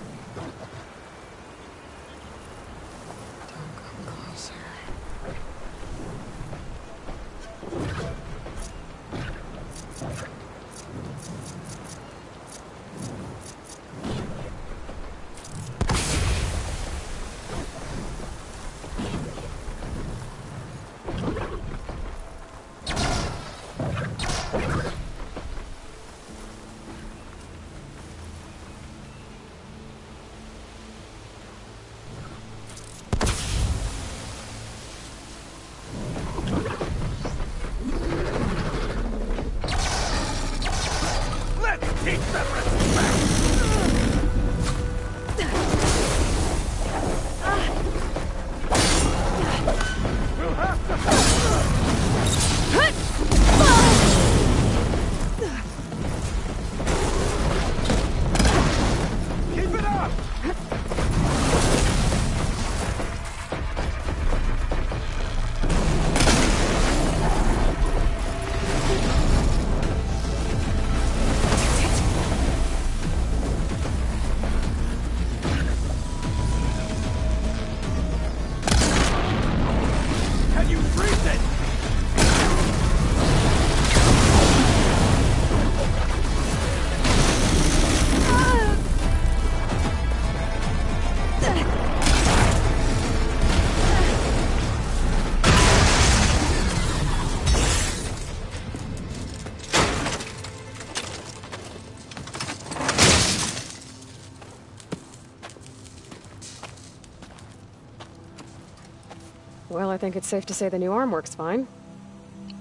Well, I think it's safe to say the new arm works fine.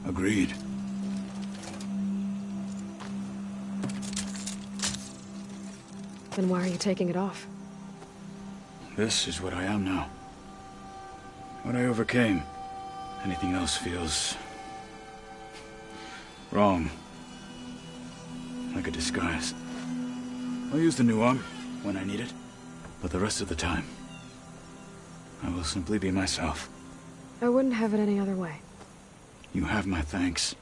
Agreed. Then why are you taking it off? This is what I am now. What I overcame. Anything else feels wrong. Like a disguise. I'll use the new arm when I need it, but the rest of the time, I will simply be myself. I wouldn't have it any other way. You have my thanks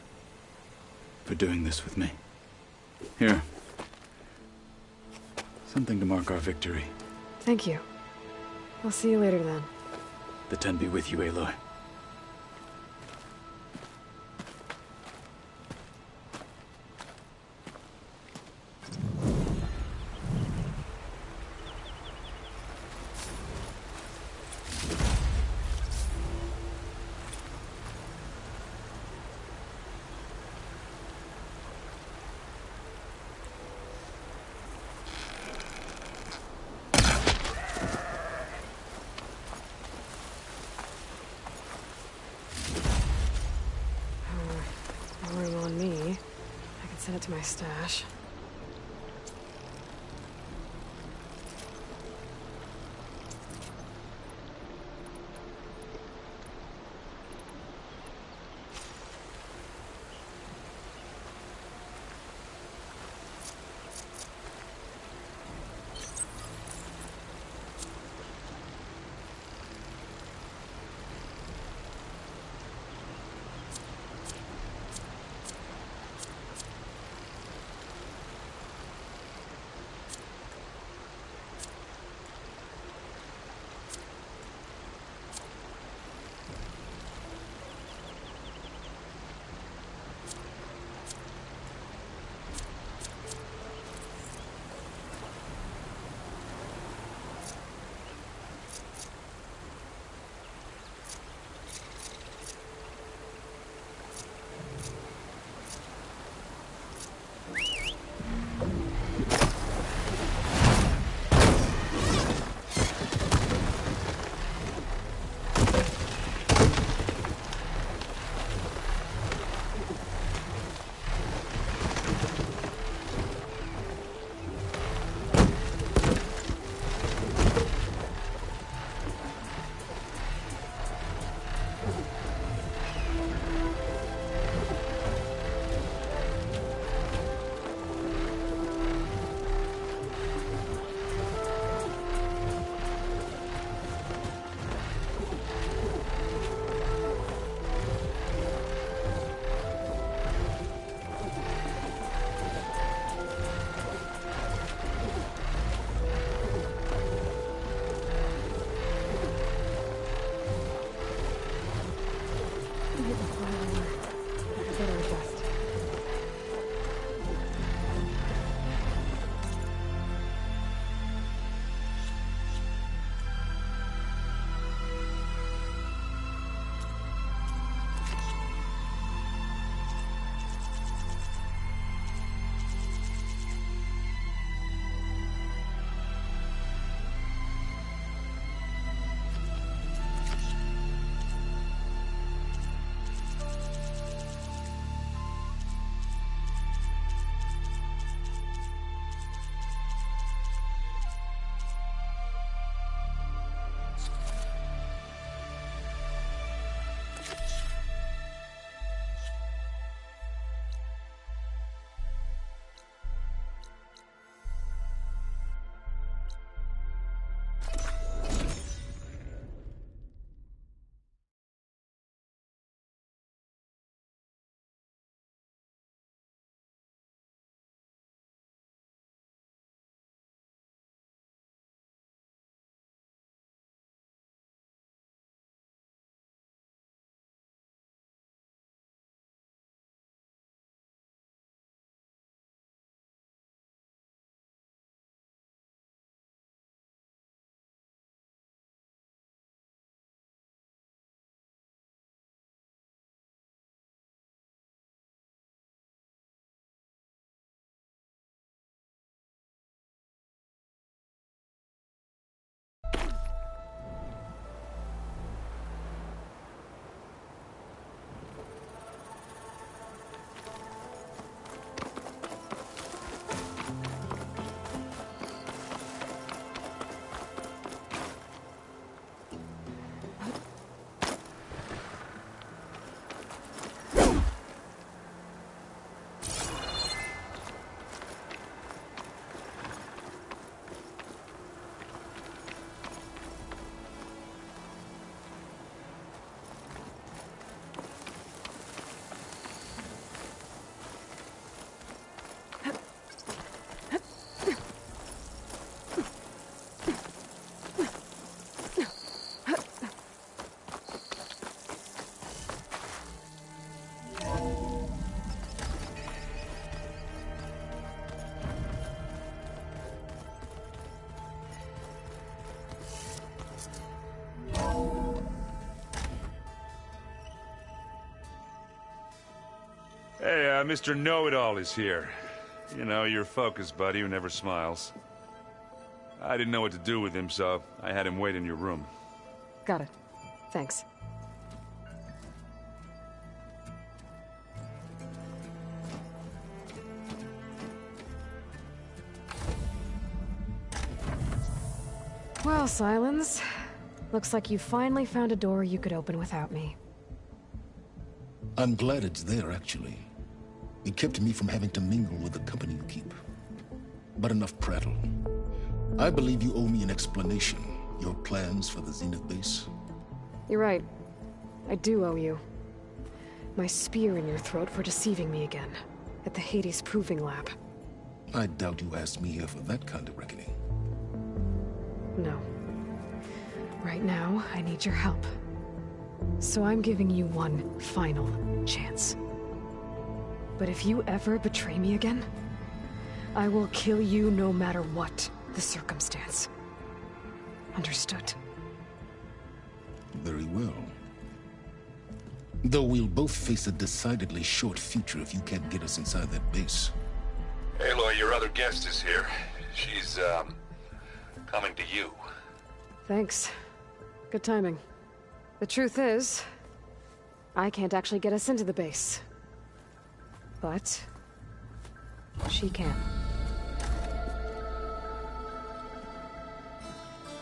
for doing this with me. Here. Something to mark our victory. Thank you. I'll see you later then. The Ten be with you, Aloy. to my stash. Hey, Mr. Know-It-All is here. You know, your focus buddy who never smiles. I didn't know what to do with him, so I had him wait in your room. Got it. Thanks. Well, Silence. Looks like you finally found a door you could open without me. I'm glad it's there, actually. It kept me from having to mingle with the company you keep. But enough prattle. I believe you owe me an explanation. Your plans for the Zenith base? You're right. I do owe you. My spear in your throat for deceiving me again. At the Hades Proving Lab. I doubt you asked me here for that kind of reckoning. No. Right now, I need your help. So I'm giving you one final chance. But if you ever betray me again, I will kill you no matter what the circumstance. Understood? Very well. Though we'll both face a decidedly short future if you can't get us inside that base. Aloy, your other guest is here. She's, coming to you. Thanks. Good timing. The truth is, I can't actually get us into the base. But she can.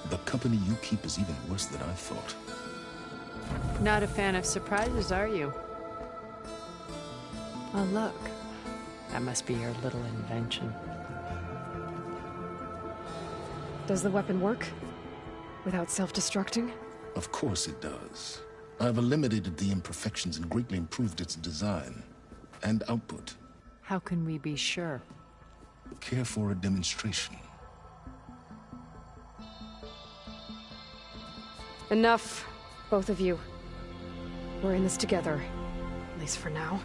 The company you keep is even worse than I thought. Not a fan of surprises, are you? Oh, look. That must be your little invention. Does the weapon work? Without self-destructing? Of course it does. I've eliminated the imperfections and greatly improved its design and output. How can we be sure? Care for a demonstration? Enough, both of you. We're in this together, at least for now.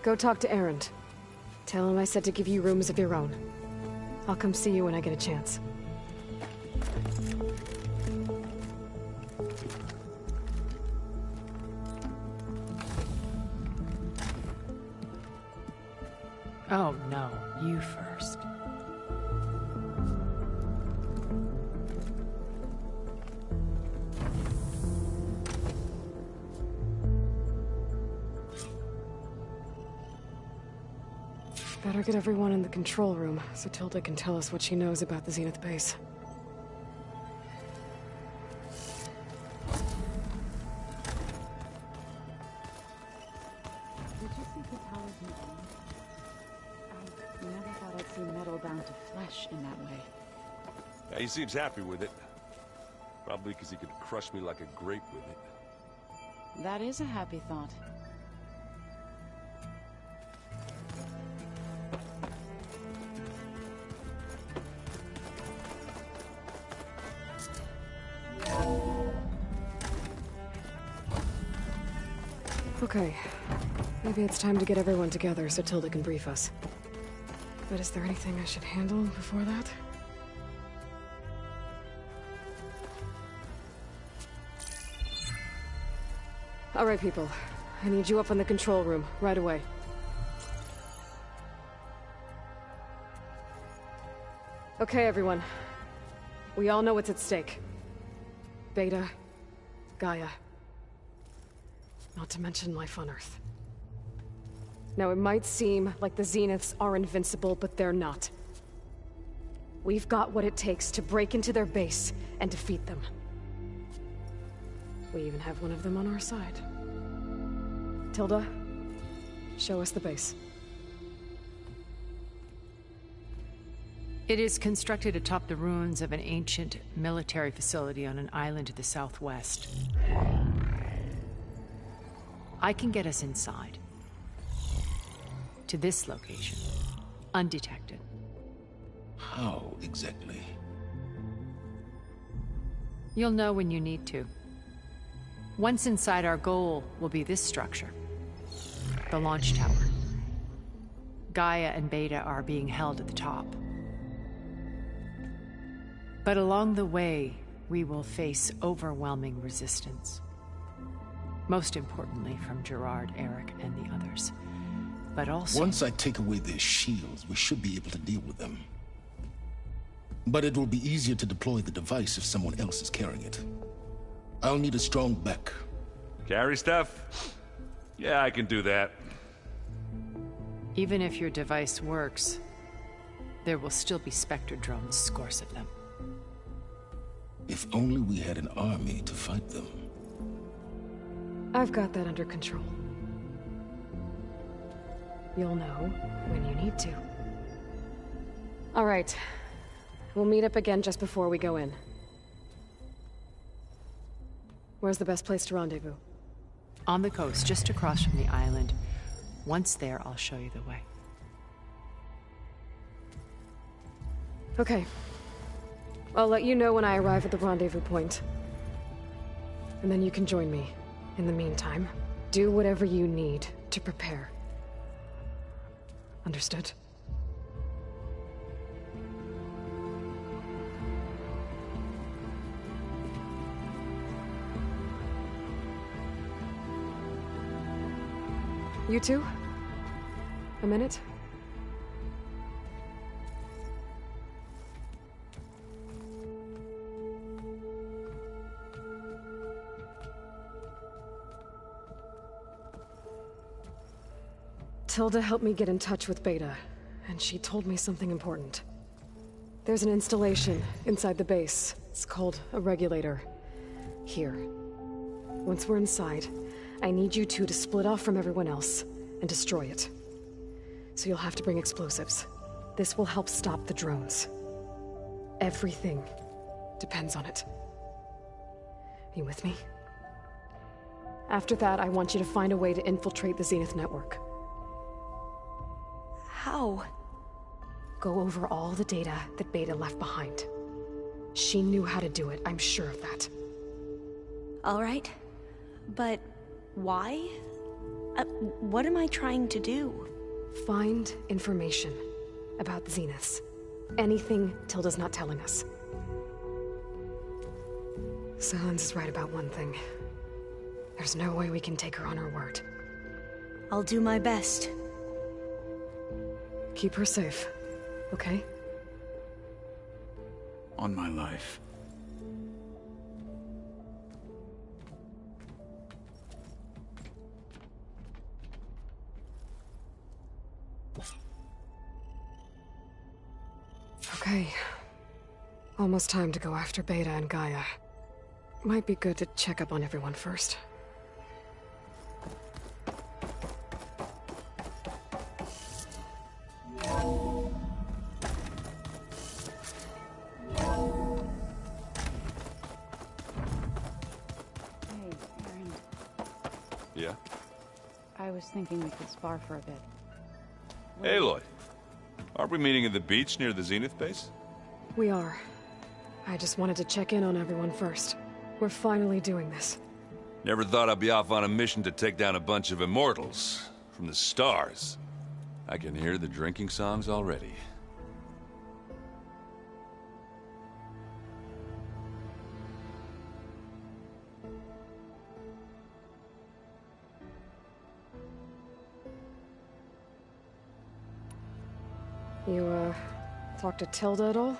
Go talk to Erend. Tell him I said to give you rooms of your own. I'll come see you when I get a chance. Oh, no. You first. Better get everyone in the control room, so Tilda can tell us what she knows about the Zenith base. Did you see Catala's new arm? I never thought I'd see metal bound to flesh in that way. Yeah, he seems happy with it. Probably because he could crush me like a grape with it. That is a happy thought. Okay. Maybe it's time to get everyone together so Tilda can brief us. But is there anything I should handle before that? All right, people. I need you up in the control room, right away. Okay, everyone. We all know what's at stake. Beta, Gaia. Not to mention life on Earth. Now, it might seem like the Zeniths are invincible, but they're not. We've got what it takes to break into their base and defeat them. We even have one of them on our side. Tilda, show us the base. It is constructed atop the ruins of an ancient military facility on an island to the southwest. I can get us inside. To this location. Undetected. How exactly? You'll know when you need to. Once inside, our goal will be this structure. The launch tower. Gaia and Beta are being held at the top. But along the way, we will face overwhelming resistance. Most importantly from Gerard, Eric, and the others. But also... Once I take away their shields, we should be able to deal with them. But it will be easier to deploy the device if someone else is carrying it. I'll need a strong back. Carry stuff? Yeah, I can do that. Even if your device works, there will still be Spectre drones, scores of them. If only we had an army to fight them. I've got that under control. You'll know when you need to. All right. We'll meet up again just before we go in. Where's the best place to rendezvous? On the coast, just across from the island. Once there, I'll show you the way. Okay. I'll let you know when I arrive at the rendezvous point. And then you can join me. In the meantime, do whatever you need to prepare. Understood? You two? A minute? Tilda helped me get in touch with Beta, and she told me something important. There's an installation inside the base. It's called a regulator. Here. Once we're inside, I need you two to split off from everyone else and destroy it. So you'll have to bring explosives. This will help stop the drones. Everything depends on it. Are you with me? After that, I want you to find a way to infiltrate the Zenith network. How? Go over all the data that Beta left behind. She knew how to do it, I'm sure of that. All right. But why? What am I trying to do? Find information about the Zeniths. Anything Tilda's not telling us. Silence is right about one thing. There's no way we can take her on her word. I'll do my best. Keep her safe, okay? On my life. Okay. Almost time to go after Beta and Gaia. Might be good to check up on everyone first. Yeah? I was thinking we could spar for a bit. Aloy, aren't we meeting at the beach near the Zenith base? We are. I just wanted to check in on everyone first. We're finally doing this. Never thought I'd be off on a mission to take down a bunch of immortals from the stars. I can hear the drinking songs already. You, talked to Tilda at all?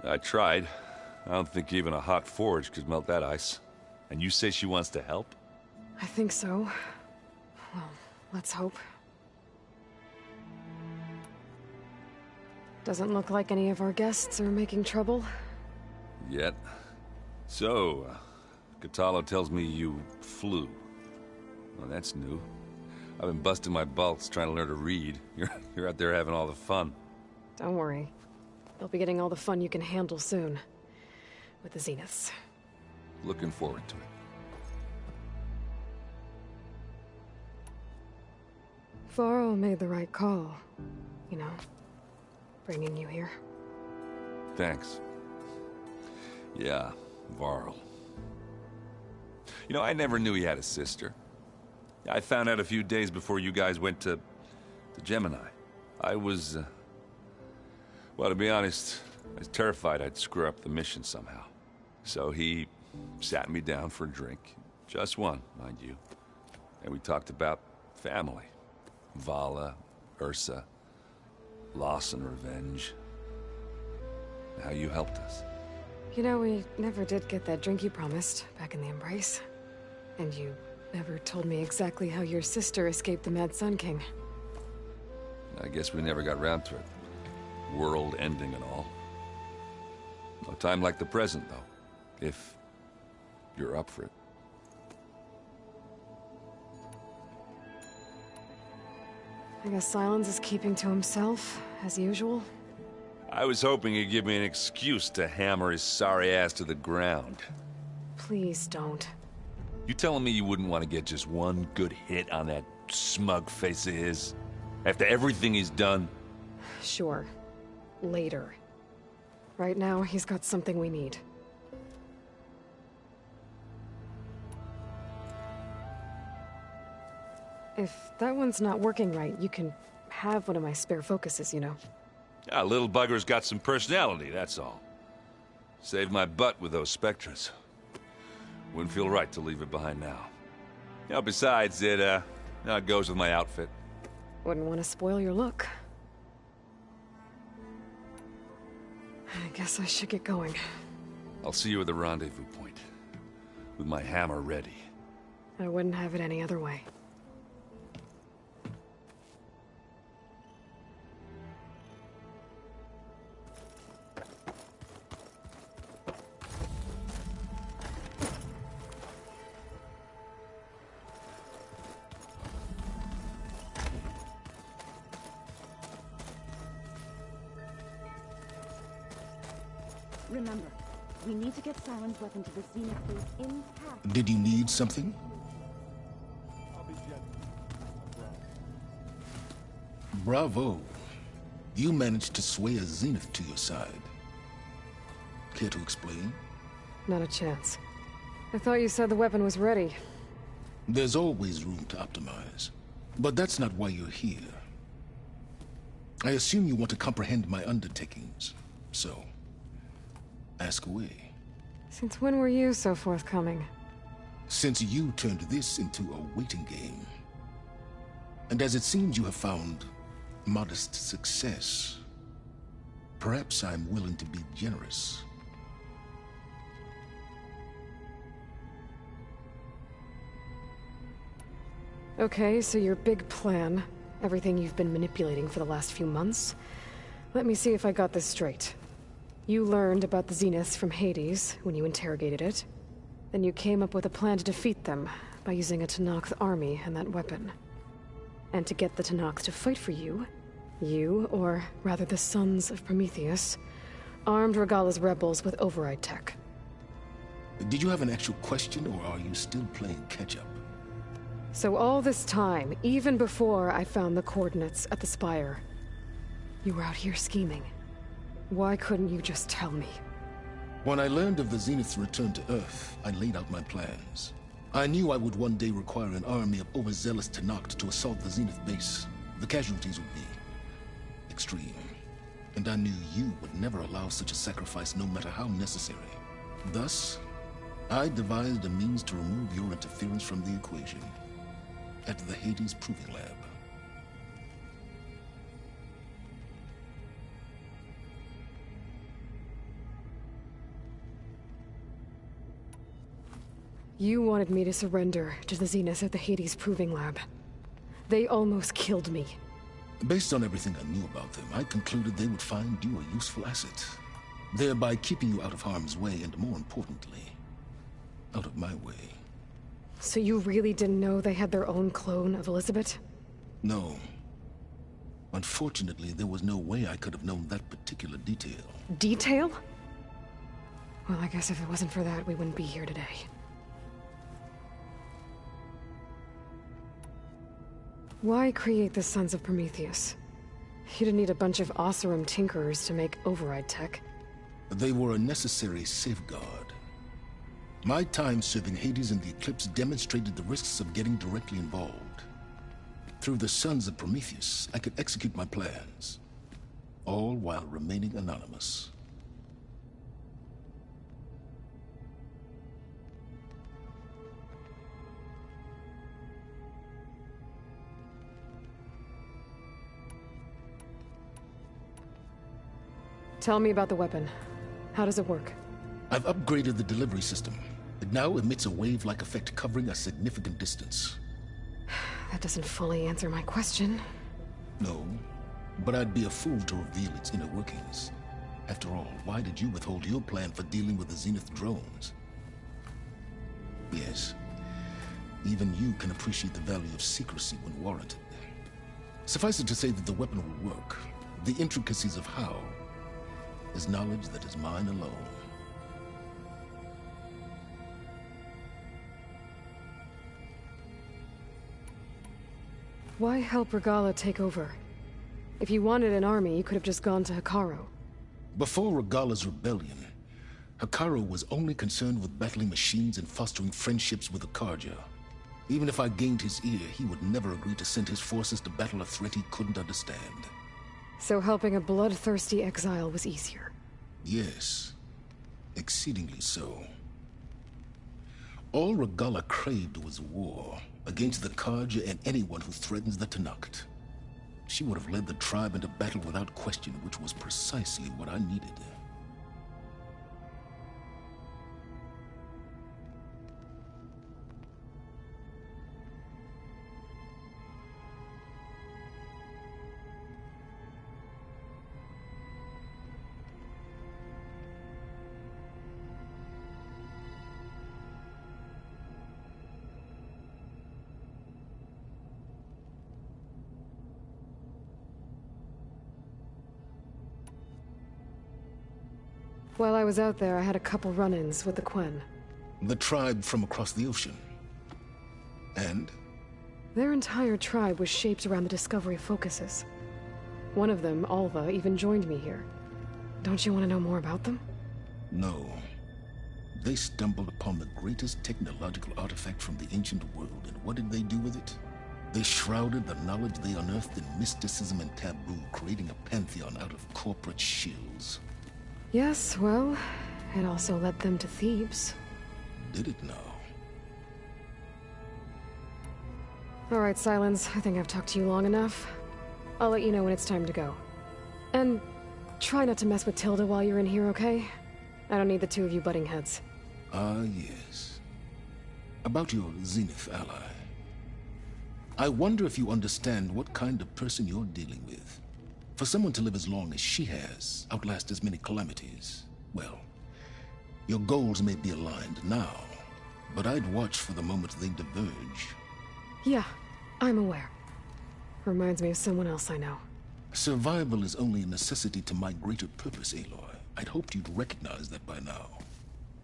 I tried. I don't think even a hot forge could melt that ice. And you say she wants to help? I think so. Well, let's hope. Doesn't look like any of our guests are making trouble. Yet. So, Catalo tells me you flew. Well, that's new. I've been busting my balls trying to learn to read. You're out there having all the fun. Don't worry. You'll be getting all the fun you can handle soon. With the Zeniths. Looking forward to it. Varro made the right call. You know, bringing you here. Thanks. Yeah, Varl. You know, I never knew he had a sister. I found out a few days before you guys went to Gemini. I was, well, to be honest, I was terrified I'd screw up the mission somehow. So he sat me down for a drink. Just one, mind you. And we talked about family. Vala, Ursa, loss and revenge. How you helped us. You know, we never did get that drink you promised back in the Embrace. And you never told me exactly how your sister escaped the Mad Sun King. I guess we never got round to it. World ending and all. No time like the present, though. If you're up for it. I guess Silence is keeping to himself, as usual. I was hoping he'd give me an excuse to hammer his sorry ass to the ground. Please don't. You telling me you wouldn't want to get just one good hit on that smug face of his? After everything he's done? Sure. Later. Right now, he's got something we need. If that one's not working right, you can have one of my spare focuses, you know. Ah, little bugger's got some personality, that's all. Saved my butt with those Spectras. Wouldn't feel right to leave it behind now. You know, besides, it goes with my outfit. Wouldn't want to spoil your look. I guess I should get going. I'll see you at the rendezvous point. With my hammer ready. I wouldn't have it any other way. Remember, we need to get Silent's weapon to the Zenith base intact. Did you need something? Bravo. You managed to sway a Zenith to your side. Care to explain? Not a chance. I thought you said the weapon was ready. There's always room to optimize. But that's not why you're here. I assume you want to comprehend my undertakings. So, ask away. Since when were you so forthcoming? Since you turned this into a waiting game. And as it seems you have found modest success, perhaps I'm willing to be generous. Okay, so your big plan, everything you've been manipulating for the last few months. Let me see if I got this straight. You learned about the Zeniths from Hades when you interrogated it. Then you came up with a plan to defeat them by using a Tenakth army and that weapon. And to get the Tenakth to fight for you, or rather the Sons of Prometheus, armed Regalla's rebels with override tech. Did you have an actual question, or are you still playing catch-up? So all this time, even before I found the coordinates at the Spire, you were out here scheming. Why couldn't you just tell me? When I learned of the Zenith's return to Earth, I laid out my plans. I knew I would one day require an army of overzealous Tenakth to assault the Zenith base. The casualties would be extreme. And I knew you would never allow such a sacrifice, no matter how necessary. Thus, I devised a means to remove your interference from the equation. At the Hades Proving Lab. You wanted me to surrender to the Zeniths at the Hades Proving Lab. They almost killed me. Based on everything I knew about them, I concluded they would find you a useful asset, thereby keeping you out of harm's way and, more importantly, out of my way. So you really didn't know they had their own clone of Elizabeth? No. Unfortunately, there was no way I could have known that particular detail. Detail? Well, I guess if it wasn't for that, we wouldn't be here today. Why create the Sons of Prometheus? You didn't need a bunch of Oseram tinkerers to make override tech. They were a necessary safeguard. My time serving Hades and the Eclipse demonstrated the risks of getting directly involved. Through the Sons of Prometheus, I could execute my plans, all while remaining anonymous. Tell me about the weapon. How does it work? I've upgraded the delivery system. It now emits a wave-like effect covering a significant distance. That doesn't fully answer my question. No, but I'd be a fool to reveal its inner workings. After all, why did you withhold your plan for dealing with the Zenith drones? Yes, even you can appreciate the value of secrecy when warranted. Suffice it to say that the weapon will work. The intricacies of how is knowledge that is mine alone. Why help Regala take over? If you wanted an army, you could have just gone to Hikaru. Before Regala's rebellion, Hikaru was only concerned with battling machines and fostering friendships with the Karja. Even if I gained his ear, he would never agree to send his forces to battle a threat he couldn't understand. So helping a bloodthirsty exile was easier? Yes, exceedingly so. All Regala craved was war against the Karja and anyone who threatens the Tenakth. She would have led the tribe into battle without question, which was precisely what I needed. While I was out there, I had a couple run-ins with the Quen. The tribe from across the ocean. And? Their entire tribe was shaped around the discovery focuses. One of them, Alva, even joined me here. Don't you want to know more about them? No. They stumbled upon the greatest technological artifact from the ancient world, and what did they do with it? They shrouded the knowledge they unearthed in mysticism and taboo, creating a pantheon out of corporate shills. Yes, well, it also led them to Thebes. Did it now? All right, Silence. I think I've talked to you long enough. I'll let you know when it's time to go. And try not to mess with Tilda while you're in here, okay? I don't need the two of you butting heads. Ah, yes. About your Zenith ally. I wonder if you understand what kind of person you're dealing with. For someone to live as long as she has, outlast as many calamities, well, your goals may be aligned now, but I'd watch for the moment they diverge. Yeah, I'm aware. Reminds me of someone else I know. Survival is only a necessity to my greater purpose, Aloy. I'd hoped you'd recognize that by now.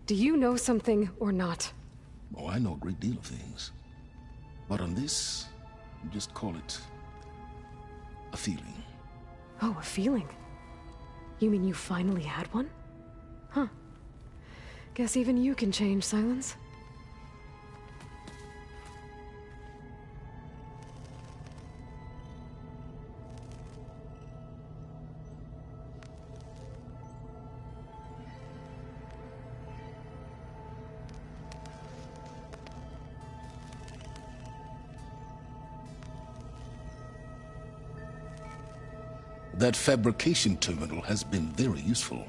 Do you know something or not? Oh, I know a great deal of things. But on this, just call it a feeling. Oh, a feeling? You mean you finally had one? Huh. Guess even you can change, Silence. That fabrication terminal has been very useful.